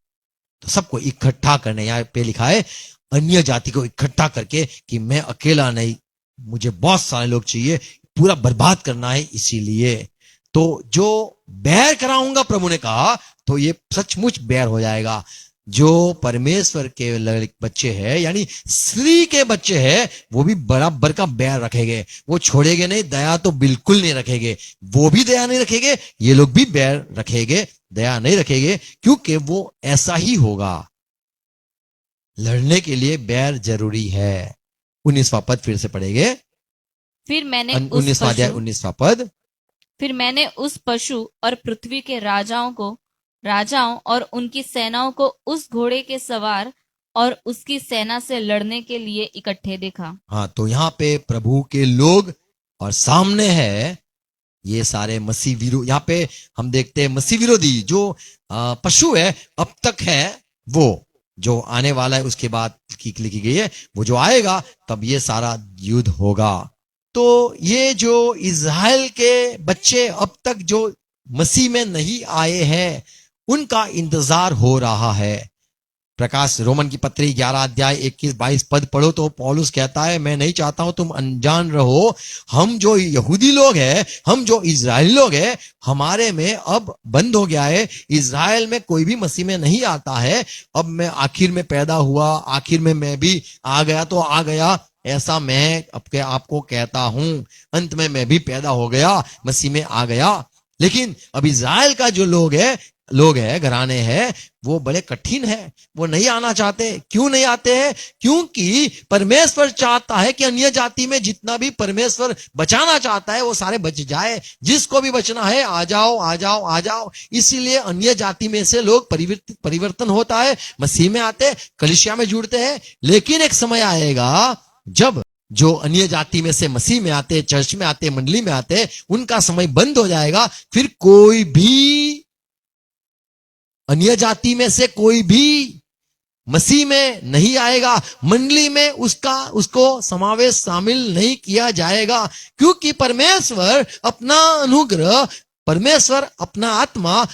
तो सबको इकट्ठा करने, यहाँ पे लिखा है अन्य जाति को इकट्ठा करके कि मैं अकेला नहीं, मुझे बहुत सारे लोग चाहिए, पूरा बर्बाद करना है। इसीलिए तो जो बैर कराऊंगा, प्रभु ने कहा, तो ये सचमुच बैर हो जाएगा। जो परमेश्वर के बच्चे हैं, यानी स्त्री के बच्चे हैं, वो भी बराबर का बैर रखेंगे। वो छोड़ेंगे नहीं, दया तो बिल्कुल नहीं रखेंगे। वो भी दया नहीं रखेंगे, ये लोग भी बैर रखेंगे, दया नहीं रखेंगे, क्योंकि वो ऐसा ही होगा। लड़ने के लिए बैर जरूरी है। 19वां पद फिर से पढ़ेंगे। फिर मैंने 19वां अध्याय 19वां पद। फिर मैंने उस पशु और पृथ्वी के राजाओं और उनकी सेनाओं को उस घोड़े के सवार और उसकी सेना से लड़ने के लिए इकट्ठे देखा। हाँ, तो यहाँ पे प्रभु के लोग और सामने है ये सारे मसीह विरोधी। यहाँ पे हम देखते हैं मसीह विरोधी जो पशु है, अब तक है, वो जो आने वाला है उसके बाद की लिखी गई है, वो जो आएगा तब ये सारा युद्ध होगा। तो ये जो इज़राइल के बच्चे अब तक जो मसीह में नहीं आए हैं, उनका इंतजार हो रहा है। प्रकाश रोमन की पत्री 11 अध्याय 21-22 पद पढ़ो तो पौलुस कहता है, मैं नहीं चाहता हूं तुम अनजान रहो, हम जो यहूदी लोग हैं, हम जो इज़राइली लोग हैं, हमारे में अब बंद हो गया है। इज़राइल में कोई भी मसीह में नहीं आता है। अब मैं आखिर में पैदा हुआ, आखिर में मैं भी आ गया तो आ गया, ऐसा मैं आपको कहता हूं। अंत में मैं भी पैदा हो गया, मसीह में आ गया। लेकिन अब इज़राइल का जो लोग है घराने हैं, वो बड़े कठिन है, वो नहीं आना चाहते। क्यों नहीं आते हैं? क्योंकि परमेश्वर चाहता है कि अन्य जाति में जितना भी परमेश्वर बचाना चाहता है वो सारे बच जाए। जिसको भी बचना है आ जाओ आ जाओ आ जाओ। इसीलिए अन्य जाति में से लोग परिवर्तन होता है, मसीह में आते, कलीसिया में जुड़ते हैं। लेकिन एक समय आएगा जब जो अन्य जाति में से मसीह में आते, चर्च में आते, मंडली में आते, उनका समय बंद हो जाएगा। फिर कोई भी अन्य जाति में से कोई भी मसीह में नहीं आएगा, मंडली में उसको समावेश शामिल नहीं किया जाएगा। क्योंकि परमेश्वर अपना अनुग्रह, परमेश्वर अपना आत्मा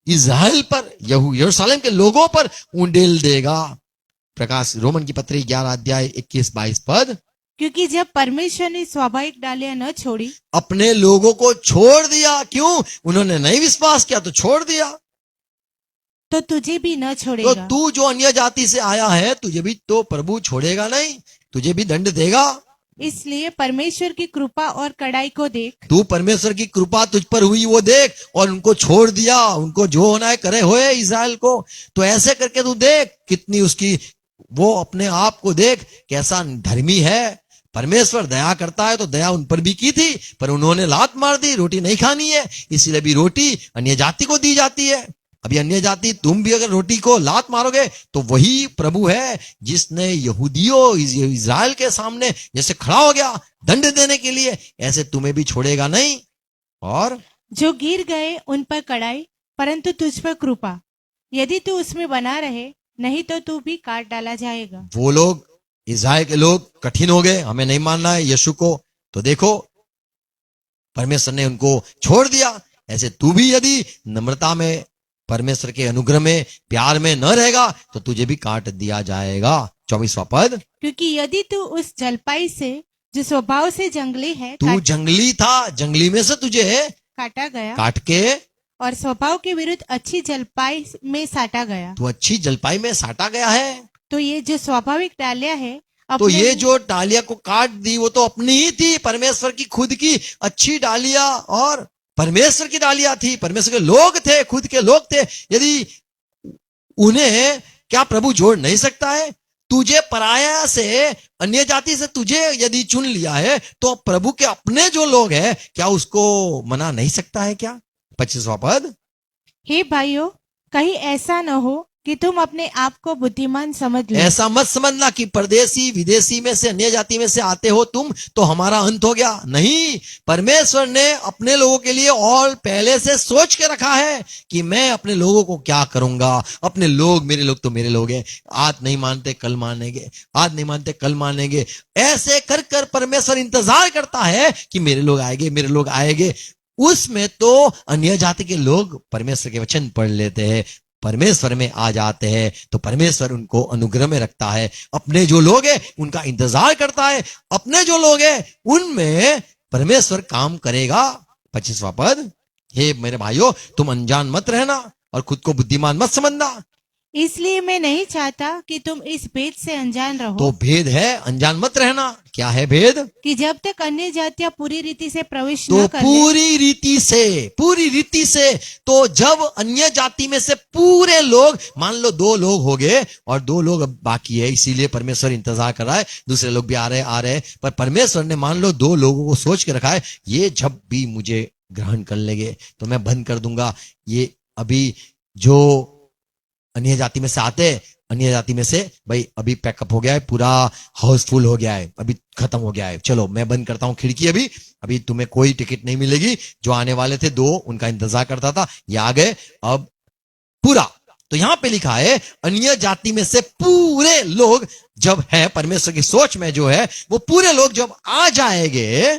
इज़राइल पर, यरूशलेम के लोगों पर उंडेल देगा। प्रकाश रोमन की पत्री 11 अध्याय 21-22 पद। क्योंकि जब परमेश्वर ने स्वाभाविक डालियां न छोड़ी, अपने लोगों को छोड़ दिया। क्यों? उन्होंने नहीं विश्वास किया तो छोड़ दिया। तो तुझे भी न छोड़ेगा। तो तू जो अन्य जाति से आया है, तुझे भी तो प्रभु छोड़ेगा नहीं, तुझे भी दंड देगा। इसलिए परमेश्वर की कृपा और कड़ाई को देख। तू परमेश्वर की कृपा तुझ पर हुई वो देख, और उनको छोड़ दिया। उनको जो होना है करे हुए इज़राइल को। तो ऐसे करके तू देख कितनी उसकी, वो अपने आप को देख कैसा धर्मी है। परमेश्वर दया करता है तो दया उन पर भी की थी, पर उन्होंने लात मार दी, रोटी नहीं खानी है, इसलिए भी रोटी अन्य जाति को दी जाती है। अभी अन्य जाति, तुम भी अगर रोटी को लात मारोगे तो वही प्रभु है जिसने यहूदियों इज़राइल के सामने जैसे खड़ा हो गया दंड देने के लिए, ऐसे तुम्हें भी छोड़ेगा नहीं। और जो गिर गए उन पर कड़ाई, परंतु तुझ पर कृपा, यदि तू उसमें बना रहे, नहीं तो तू भी काट डाला जाएगा। वो लोग, इज़राइल के लोग कठिन हो गए, हमें नहीं मानना है यीशु को, तो देखो परमेश्वर ने उनको छोड़ दिया। ऐसे तू भी यदि नम्रता में, परमेश्वर के अनुग्रह में, प्यार में न रहेगा तो तुझे भी काट दिया जाएगा। 24वां पद। क्योंकि यदि तू उस जलपाई से जो स्वभाव से जंगली है, तू जंगली था, जंगली में से तुझे काटा गया, काट के और स्वभाव के विरुद्ध अच्छी जलपाई में साटा गया। तू अच्छी जलपाई में साटा गया है। तो ये जो स्वाभाविक डालियां है, तो ये जो डालियां को काट दी वो तो अपनी ही थी, परमेश्वर की खुद की अच्छी डालियां, और परमेश्वर की डालियां थी, परमेश्वर के लोग थे, खुद के लोग थे। यदि उन्हें क्या प्रभु जोड़ नहीं सकता है? तुझे पराया से, अन्य जाति से तुझे यदि चुन लिया है, तो प्रभु के अपने जो लोग हैं, क्या उसको मना नहीं सकता है क्या? 25वां पद। हे भाइयों, कहीं ऐसा न हो कि तुम अपने आप को बुद्धिमान समझ लो। ऐसा मत समझना कि परदेसी विदेशी में से, अन्य जाति में से आते हो तुम तो हमारा अंत हो गया। नहीं, परमेश्वर ने अपने लोगों के लिए और पहले से सोच के रखा है कि मैं अपने लोगों को क्या करूंगा। अपने लोग, मेरे लोग तो मेरे लोग हैं, आज नहीं मानते कल मानेंगे, आज नहीं मानते कल मानेंगे। ऐसे कर कर परमेश्वर इंतजार करता है कि मेरे लोग आएंगे, मेरे लोग आएंगे। उसमें तो अन्य जाति के लोग परमेश्वर के वचन पढ़ लेते हैं, परमेश्वर में आ जाते हैं, तो परमेश्वर उनको अनुग्रह में रखता है। अपने जो लोग हैं उनका इंतजार करता है, अपने जो लोग हैं उनमें परमेश्वर काम करेगा। 25वां पद। हे मेरे भाइयों, तुम अनजान मत रहना और खुद को बुद्धिमान मत समझना। इसलिए मैं नहीं चाहता कि तुम इस भेद से अनजान रहो। तो भेद है, अनजान मत रहना। क्या है भेद? कि जब तक अन्य जातियां पूरी रीति से प्रवेश तो न कर ले, पूरी रीति से, तो जब अन्य जाति में से पूरे लोग, मान लो 2 लोग हो गए और 2 लोग अब बाकी है, इसीलिए परमेश्वर इंतजार कर रहा है, दूसरे लोग भी आ रहे हैं, पर परमेश्वर ने मान लो 2 लोगों को सोच के रखा है, ये जब भी मुझे ग्रहण कर लेंगे तो मैं बंद कर दूंगा। ये अभी जो अन्य जाति में से आते, अन्य जाति में से भाई अभी पैकअप हो गया है, पूरा हाउसफुल हो गया है, अभी खत्म हो गया है, चलो मैं बंद करता हूं खिड़की, अभी तुम्हें कोई टिकट नहीं मिलेगी। जो आने वाले थे 2, उनका इंतजार करता था, ये आ गए अब पूरा। तो यहां पे लिखा है अन्य जाति में से पूरे लोग जब है, परमेश्वर की सोच में जो है वो पूरे लोग जब आ जाएंगे,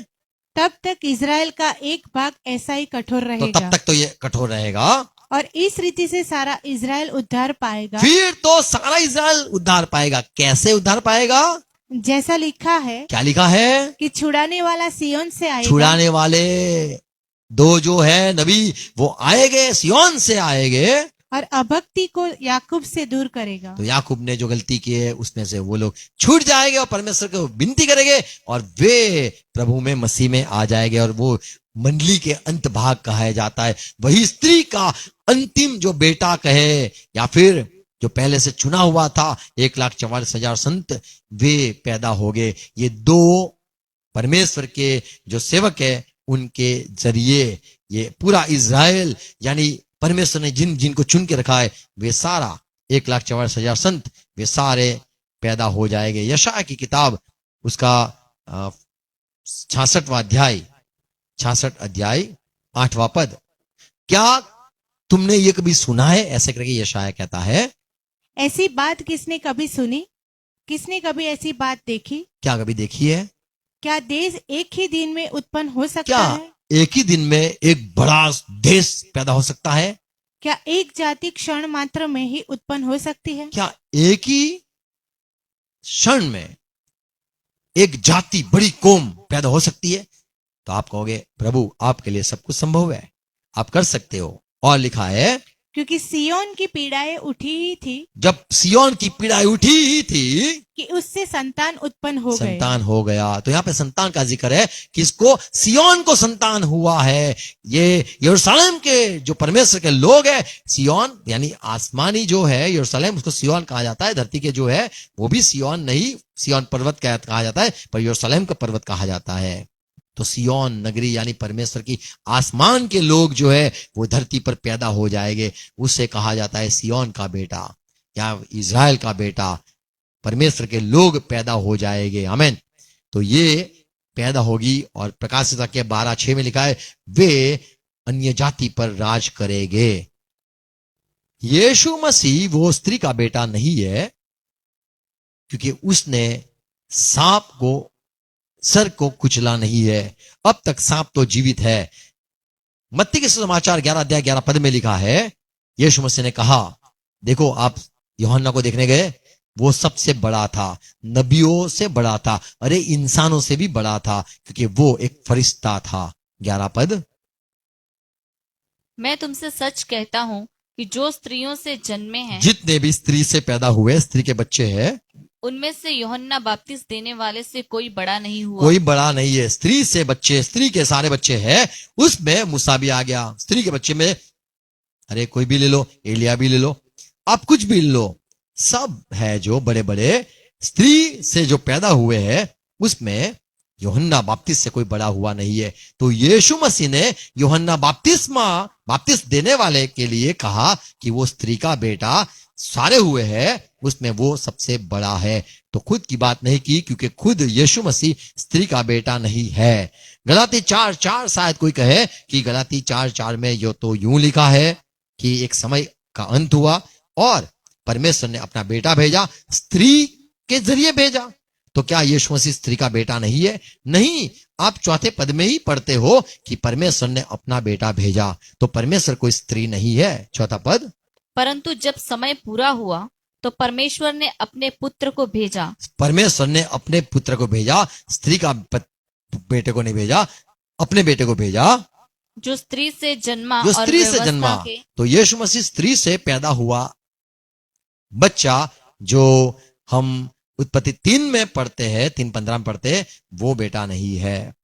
तब तक इजराइल का एक भाग ऐसा ही कठोर तो रहेगा। तब तक तो ये कठोर रहेगा, और इस रीति से सारा इजराइल उद्धार पाएगा। फिर तो सारा इजराइल उद्धार पाएगा। कैसे उद्धार पाएगा? जैसा लिखा है, क्या लिखा है? कि छुड़ाने वाला सियोन से आएगा। छुड़ाने वाले 2 जो है नबी, वो आएंगे, सियोन से आएंगे, और अभक्ति को याकूब से दूर करेगा। तो याकूब ने जो गलती की है उसमें से वो लोग छूट जाएंगे और परमेश्वर को विनती करेंगे और वे प्रभु में, मसीह में आ जाएंगे। और वो मंडली के अंत भाग कहा जाता है, वही स्त्री का अंतिम जो बेटा कहे, या फिर जो पहले से चुना हुआ था 1,44,000 संत, वे पैदा हो गए। ये 2 परमेश्वर के जो सेवक है उनके जरिए ये पूरा इजराइल, यानी परमेश्वर ने जिनको चुन के रखा है, वे सारा 1,44,000 संत, वे सारे पैदा हो जाएंगे। यशायाह की किताब उसका 66वां अध्याय, 66 अध्याय 8वां पद। क्या तुमने ये कभी सुना है? ऐसे करके यशायाह कहता है, ऐसी बात किसने कभी सुनी? किसने कभी ऐसी बात देखी? क्या कभी देखी है? क्या देश एक ही दिन में उत्पन्न हो सकता क्या है? एक ही दिन में एक बड़ा देश पैदा हो सकता है? क्या एक जाति क्षण मात्र में ही उत्पन्न हो सकती है? क्या एक ही क्षण में एक जाति, बड़ी कौम पैदा हो सकती है? तो आप कहोगे प्रभु आपके लिए सब कुछ संभव है, आप कर सकते हो। और लिखा है, क्योंकि सियोन की पीड़ाएं उठी ही थी, जब सियोन की पीड़ाएं उठी ही थी कि उससे संतान उत्पन्न हो गए। संतान हो गया। तो यहाँ पे संतान का जिक्र है, किसको? सियोन को संतान हुआ है। ये यरूशलेम के जो परमेश्वर के लोग हैं, सियोन यानी आसमानी जो है यरूशलेम, उसको सियोन कहा जाता है। धरती के जो है वो भी सियोन नहीं, सियोन पर्वत कहा जाता है, पर यरूशलेम का पर्वत कहा जाता है। तो सियोन नगरी यानी परमेश्वर की आसमान के लोग जो है वो धरती पर पैदा हो जाएंगे, उससे कहा जाता है सियोन का बेटा या इज़राइल का बेटा। परमेश्वर के लोग पैदा हो जाएंगे, आमीन। तो ये पैदा होगी और प्रकाशित वाक्य 12:6 में लिखा है, वे अन्य जाति पर राज करेंगे। यीशु मसीह वो स्त्री का बेटा नहीं है, क्योंकि उसने सांप को, सर को कुचला नहीं है। अब तक सांप तो जीवित है। मत्ती के समाचार 11 अध्याय 11 पद में लिखा है, यीशु मसीह ने कहा, देखो आप यूहन्ना को देखने गए, वो सबसे बड़ा था, नबियों से बड़ा था, अरे इंसानों से भी बड़ा था, क्योंकि वो एक फरिश्ता था। 11 पद, मैं तुमसे सच कहता हूँ कि जो स्त्रियों से जन्मे हैं, जितने भी स्त्री से पैदा हुए, स्त्री के बच्चे हैं, उनमें से यूहन्ना बपतिस्मा देने वाले से कोई बड़ा नहीं हुआ। कोई बड़ा नहीं है। स्त्री से बच्चे, स्त्री के सारे बच्चे हैं, उसमें मूसा भी आ गया। स्त्री के बच्चे में अरे कोई भी ले लो, एलिया भी ले लो, आप कुछ भी ले लो, सब है जो बड़े बड़े स्त्री से जो पैदा हुए हैं उसमें यूहन्ना बाप्तिस्ट से कोई बड़ा हुआ नहीं है। तो यीशु मसीह ने यूहन्ना बाप्तिस्ट देने वाले के लिए कहा कि वो स्त्री का बेटा सारे हुए हैं उसमें वो सबसे बड़ा है। तो खुद की बात नहीं की, क्योंकि खुद यीशु मसीह स्त्री का बेटा नहीं है। गलाती 4:4 शायद कोई कहे कि गलाती 4:4 में यो तो यूं लिखा है कि एक समय का अंत हुआ और परमेश्वर ने अपना बेटा भेजा, स्त्री के जरिए भेजा। तो क्या यीशु मसीह स्त्री का बेटा नहीं है? नहीं। आप चौथे पद में ही पढ़ते हो कि परमेश्वर ने अपना बेटा भेजा, तो परमेश्वर कोई स्त्री नहीं है। चौथा पद, परंतु जब समय पूरा हुआ तो परमेश्वर ने अपने पुत्र को भेजा। परमेश्वर ने अपने पुत्र को भेजा, स्त्री का बेटे को नहीं भेजा, अपने बेटे को भेजा जो स्त्री से जन्मा जो और स्त्री से व्यवस्था जन्मा। के तो यीशु मसीह स्त्री से पैदा हुआ बच्चा, जो हम उत्पत्ति 3 में पढ़ते हैं, 3:15 में पढ़ते हैं, वो बेटा नहीं है,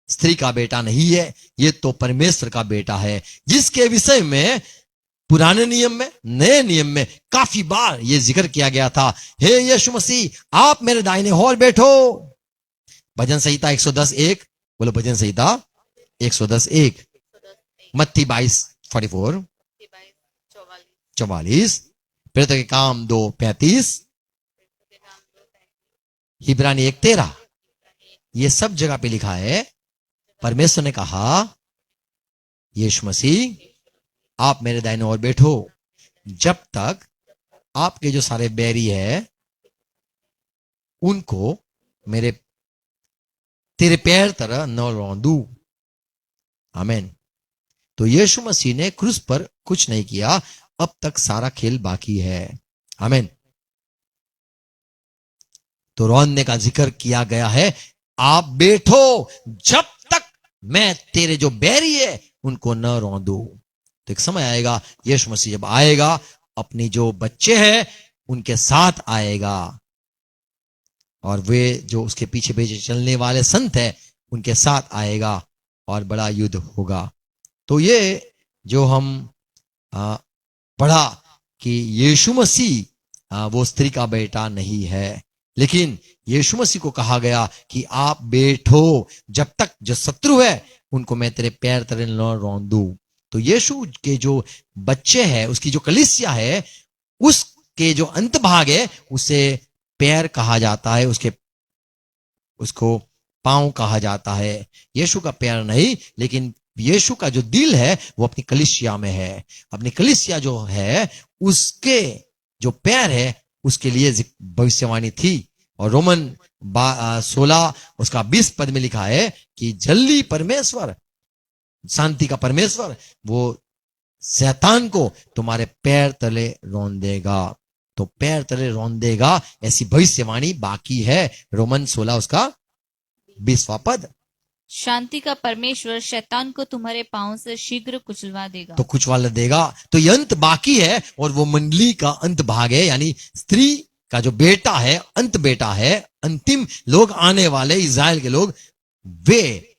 स्त्री का बेटा नहीं है। ये तो परमेश्वर का बेटा है, जिसके विषय में पुराने नियम में, नए नियम में काफी बार ये जिक्र किया गया था। हे यीशु मसीह, आप मेरे दाहिने ओर बैठो। भजन संहिता 110:1, बोलो भजन संहिता 110:1। मत्ती 22:44, 44। प्रेरितों के काम 2:35, हिब्रानी 1:13। ये सब जगह पे लिखा है। परमेश्वर ने कहा यीशु मसीह आप मेरे दाहिने ओर बैठो जब तक आपके जो सारे बैरी है उनको तेरे पैर तरह न रौंदू। आमीन। तो यीशु मसीह ने क्रूस पर कुछ नहीं किया, अब तक सारा खेल बाकी है। आमीन। तो रौंदने का जिक्र किया गया है। आप बैठो जब तक मैं तेरे जो बैरी है उनको न रौंदू। तो एक समय आएगा, यीशु मसीह जब आएगा अपनी जो बच्चे हैं उनके साथ आएगा, और वे जो उसके पीछे पीछे चलने वाले संत हैं उनके साथ आएगा और बड़ा युद्ध होगा। तो ये जो हम पढ़ा कि यीशु मसीह वो स्त्री का बेटा नहीं है, लेकिन यीशु मसीह को कहा गया कि आप बैठो जब तक जो शत्रु है उनको मैं तेरे पैर तले न रौंदू। तो यीशु के जो बच्चे हैं, उसकी जो कलीसिया है, उसके जो अंत भाग है उसे पैर कहा जाता है, उसको पांव कहा जाता है। यीशु का पैर नहीं, लेकिन यीशु का जो दिल है वो अपनी कलीसिया में है। अपनी कलीसिया जो है उसके जो पैर है उसके लिए भविष्यवाणी थी। और रोमन 16 उसका 20 पद में लिखा है कि जल्दी परमेश्वर, शांति का परमेश्वर, वो शैतान को तुम्हारे पैर तले रौंदेगा। तो पैर तले रौंदेगा ऐसी भविष्यवाणी बाकी है। रोमन 16 उसका 20वां पद। शांति का परमेश्वर शैतान को तुम्हारे पांव से शीघ्र कुचलवा देगा। तो कुचलवा देगा। तो ये अंत बाकी है, और वो मंडली का अंत भाग है, यानी स्त्री का जो बेटा है, अंत बेटा है। अंतिम लोग आने वाले इज़राइल के लोग, वे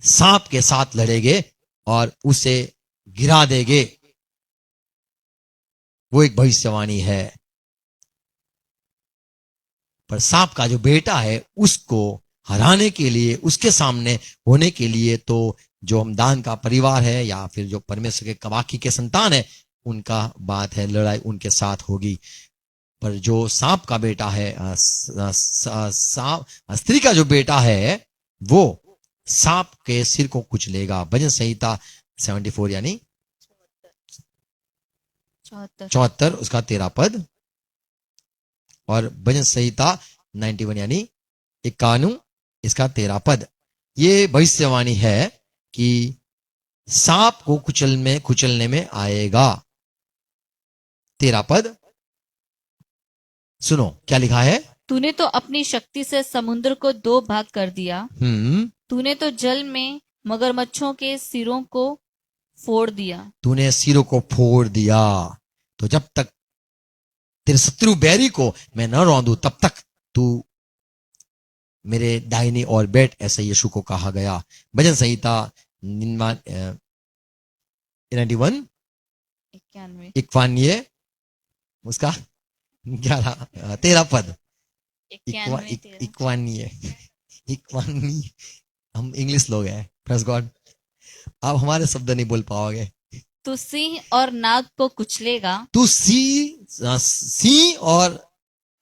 सांप के साथ लड़ेंगे और उसे गिरा देंगे। वो एक भविष्यवाणी है। पर सांप का जो बेटा है उसको हराने के लिए, उसके सामने होने के लिए, तो जो हम दान का परिवार है या फिर जो परमेश्वर के कवाकी के संतान है, उनका बात है, लड़ाई उनके साथ होगी। पर जो सांप का बेटा है, स्त्री का जो बेटा है, वो सांप के सिर को कुचलेगा। भजन संहिता 74 यानी 74 उसका 13 पद, और भजन संहिता 91 यानी 51 इसका 13 पद। ये भविष्यवाणी है कि सांप को कुचलने में आएगा। 13 पद सुनो क्या लिखा है। तूने तो अपनी शक्ति से समुद्र को 2 भाग कर दिया। तूने तो जल में मगरमच्छों के सिरों को फोड़ दिया। तूने सिरों को फोड़ दिया। तो जब तक तेरे शत्रु बैरी को मैं न रौंदू तब तक तू मेरे दाहिनी ओर बैठ, ऐसा यीशु को कहा गया। भजन संहिता 91 51 उसका 13 पद। इक्वानी है, इक्वानी। हम इंग्लिश लोग हैं, प्रेस गॉड। आप हमारे शब्द नहीं बोल पाओगे। तू सिंह और नाग को कुचलेगा, तू सिंह और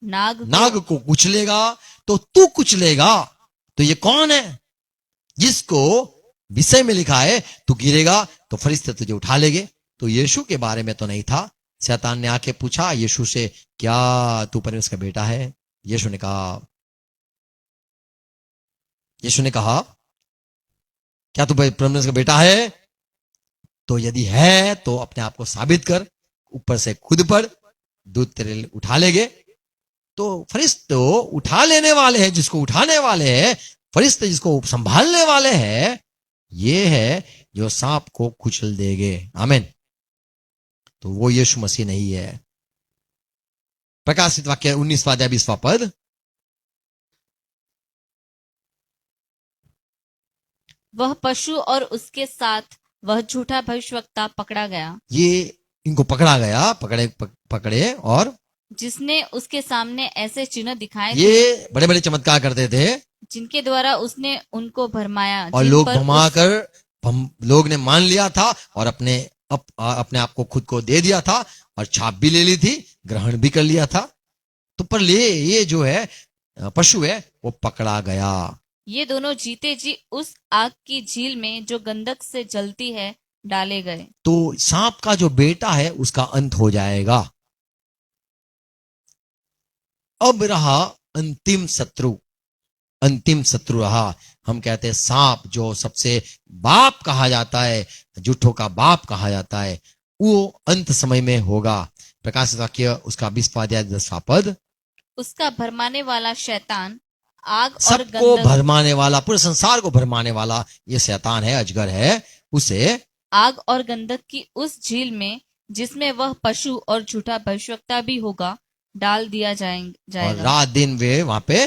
नाग को कुचलेगा, तो तू कुचलेगा। तो ये कौन है? जिसको विषय में लिखा है तू गिरेगा तो फरिश्ते तुझे उठा लेंगे। तो यीशु के बारे में तो नहीं था। शैतान ने आके पूछा यीशु से, क्या तू परमेश्वर का बेटा है? यीशु ने कहा क्या तू परमेश्वर का बेटा है? तो यदि है तो अपने आप को साबित कर, ऊपर से खुद पढ़, दूध तेरे लिए उठा लेंगे। तो फरिश्ते उठा लेने वाले हैं, जिसको उठाने वाले हैं, फरिश्ते जिसको संभालने वाले हैं, ये है जो सांप को कुचल देंगे। आमीन। तो वो यीशु मसीह नहीं है। प्रकाशित वाक्य 19वां अध्याय 20वां पद। वह पशु और उसके साथ वह झूठा भविष्यवक्ता पकड़ा गया। ये इनको पकड़ा गया, पकड़े और जिसने उसके सामने ऐसे चिन्ह दिखाए ये बड़े बड़े चमत्कार करते थे, जिनके द्वारा उसने उनको भरमाया, और लोग भरमाकर लोग ने मान लिया था और अपने आप को खुद को दे दिया था और छाप भी ले ली थी, ग्रहण भी कर लिया था। तो पर ये जो है पशु है वो पकड़ा गया। ये दोनों जीते जी उस आग की झील में जो गंधक से जलती है डाले गए। तो सांप का जो बेटा है उसका अंत हो जाएगा। अब रहा अंतिम शत्रु रहा। हम कहते हैं सांप, जो सबसे बाप कहा जाता है, झूठों का बाप कहा जाता है, वो अंत समय में होगा। प्रकाशित वाक्य उसका 20वां अध्याय 10वां पद। उसका भरमाने वाला शैतान आग और सबको भरमाने वाला, पूरे संसार को भरमाने वाला ये शैतान है, अजगर है, उसे आग और गंधक की उस झील में, जिसमें वह पशु और झूठा भविष्यवक्ता भी होगा, डाल दिया जाएगा। और रात दिन वे वहां पे,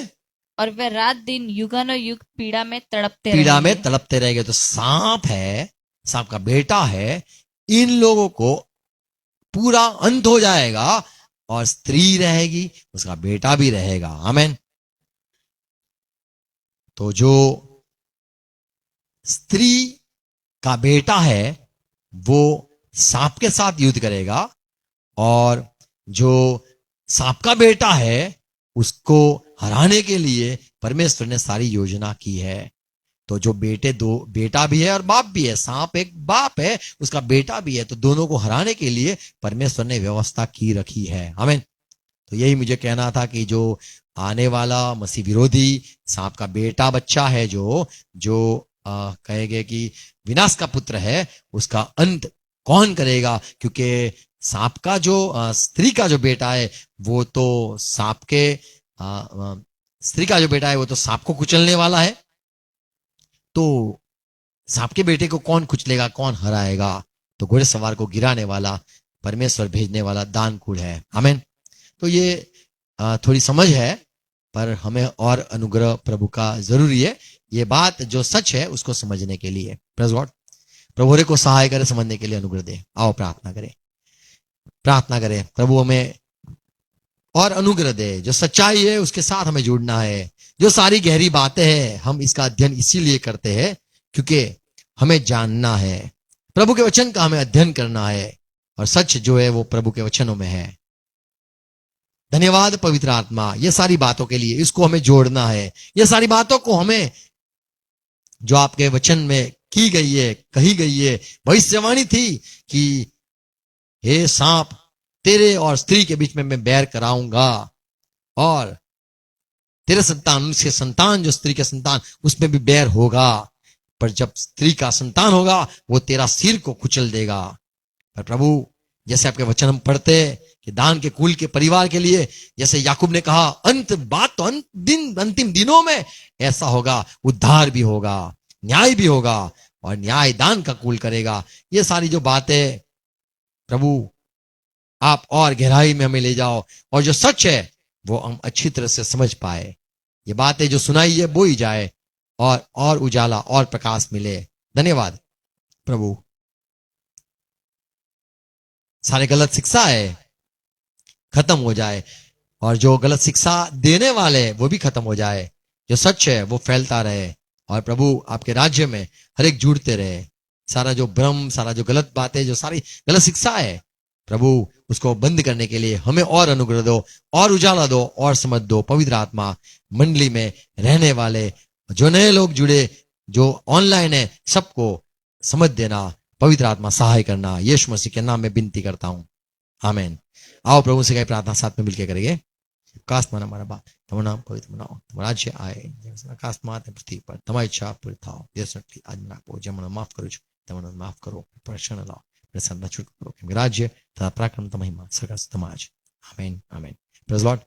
और वे रात दिन युगानुयुग पीड़ा में तड़पते रहेंगे। तो सांप है, सांप का बेटा है, इन लोगों को पूरा अंत हो जाएगा और स्त्री रहेगी, उसका बेटा भी रहेगा। आमीन। तो जो स्त्री का बेटा है वो सांप के साथ युद्ध करेगा, और जो सांप का बेटा है उसको हराने के लिए परमेश्वर ने सारी योजना की है। तो जो बेटा भी है और बाप भी है, सांप एक बाप है, उसका बेटा भी है, तो दोनों को हराने के लिए परमेश्वर ने व्यवस्था की रखी है। आमीन। तो यही मुझे कहना था कि जो आने वाला मसीह विरोधी सांप का बेटा बच्चा है, जो कहेंगे कि विनाश का पुत्र है, उसका अंत कौन करेगा? क्योंकि सांप का जो स्त्री का जो बेटा है वो तो सांप के स्त्री का जो बेटा है वो तो सांप को कुचलने वाला है। तो सांप के बेटे को कौन कुचलेगा, कौन हराएगा? तो घोड़े सवार को गिराने वाला, परमेश्वर भेजने वाला दानकूड़ है। आमीन। तो ये थोड़ी समझ है, पर हमें और अनुग्रह प्रभु का जरूरी है। ये बात जो सच है उसको समझने के लिए प्रेज़ गॉड, प्रभु रे को सहाय करे, समझने के लिए अनुग्रह दे। आओ प्रार्थना करें। प्रभु हमें और अनुग्रह दे। जो सच्चाई है उसके साथ हमें जुड़ना है। जो सारी गहरी बातें हैं, हम इसका अध्ययन इसीलिए करते हैं क्योंकि हमें जानना है, प्रभु के वचन का हमें अध्ययन करना है, और सच जो है वो प्रभु के वचनों में है। धन्यवाद पवित्र आत्मा, ये सारी बातों के लिए। इसको हमें जोड़ना है। ये सारी बातों को हमें, जो आपके वचन में की गई है, कही गई है, भविष्यवाणी थी कि हे सांप, तेरे और स्त्री के बीच में मैं बैर कराऊंगा, और तेरे संतान, उसके संतान, जो स्त्री के संतान, उसमें भी बैर होगा। पर जब स्त्री का संतान होगा वो तेरा सिर को कुचल देगा। पर प्रभु, जैसे आपके वचन हम पढ़ते कि दान के कुल के परिवार के लिए, जैसे याकूब ने कहा, अंतिम दिनों में ऐसा होगा, उद्धार भी होगा, न्याय भी होगा, और न्याय दान का कुल करेगा। ये सारी जो बातें प्रभु आप और गहराई में हमें ले जाओ, और जो सच है वो हम अच्छी तरह से समझ पाए। ये बातें जो सुनाई है बोई जाए, और उजाला और प्रकाश मिले। धन्यवाद प्रभु। सारे गलत शिक्षा है खत्म हो जाए, और जो गलत शिक्षा देने वाले वो भी खत्म हो जाए, जो सच है वो फैलता रहे, और प्रभु आपके राज्य में हर एक जुड़ते रहे। सारा जो भ्रम, सारा जो गलत बातें, जो सारी गलत शिक्षा है प्रभु, उसको बंद करने के लिए हमें और अनुग्रह दो, और उजाला दो, और समझ दो। पवित्र आत्मा मंडली में रहने वाले जो नए लोग जुड़े, जो ऑनलाइन है, सबको समझ देना। पवित्र आत्मा सहाय करना। यीशु मसीह के नाम में विनती करता हूं, आमीन। आओ प्रभु से कई प्रार्थना साथ में मिलकर करेंगे। कास्ट माना हमारा बाप, तुम्हारा नाम पवित्र बनाओ, तुम्हारा राज्य आए, कास्ट माते पृथ्वी पर, तुम्हारी इच्छा पूरी थाओ। यीशु आज ना पो जमन माफ करो, तमन माफ करो, प्रश्न लाओ, प्रसन्न छुट करो, कि राज्य तथा पराक्रम तथा महिमा सदा समाज। आमीन, आमीन। Praise Lord,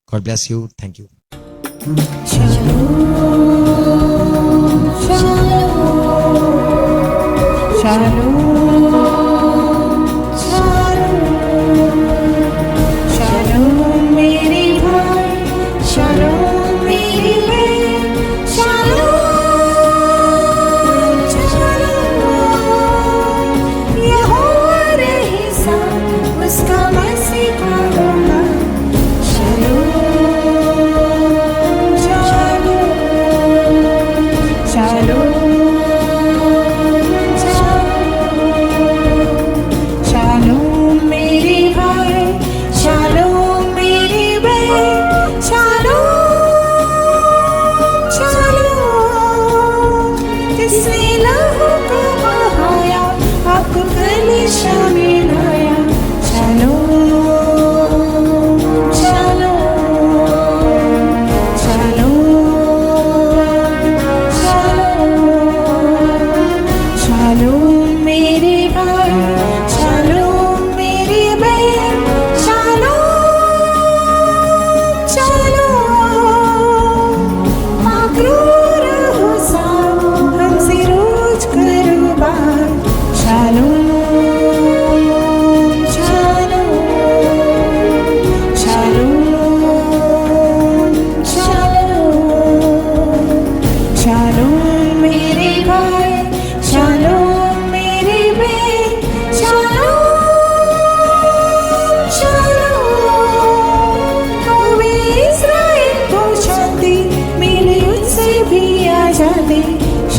God bless you, thank you.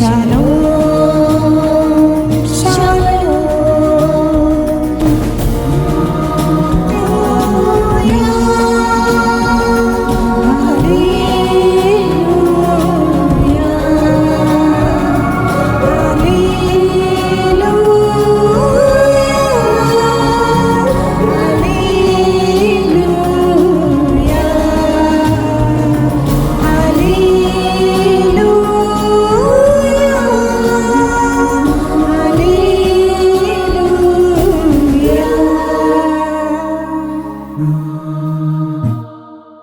Shalom.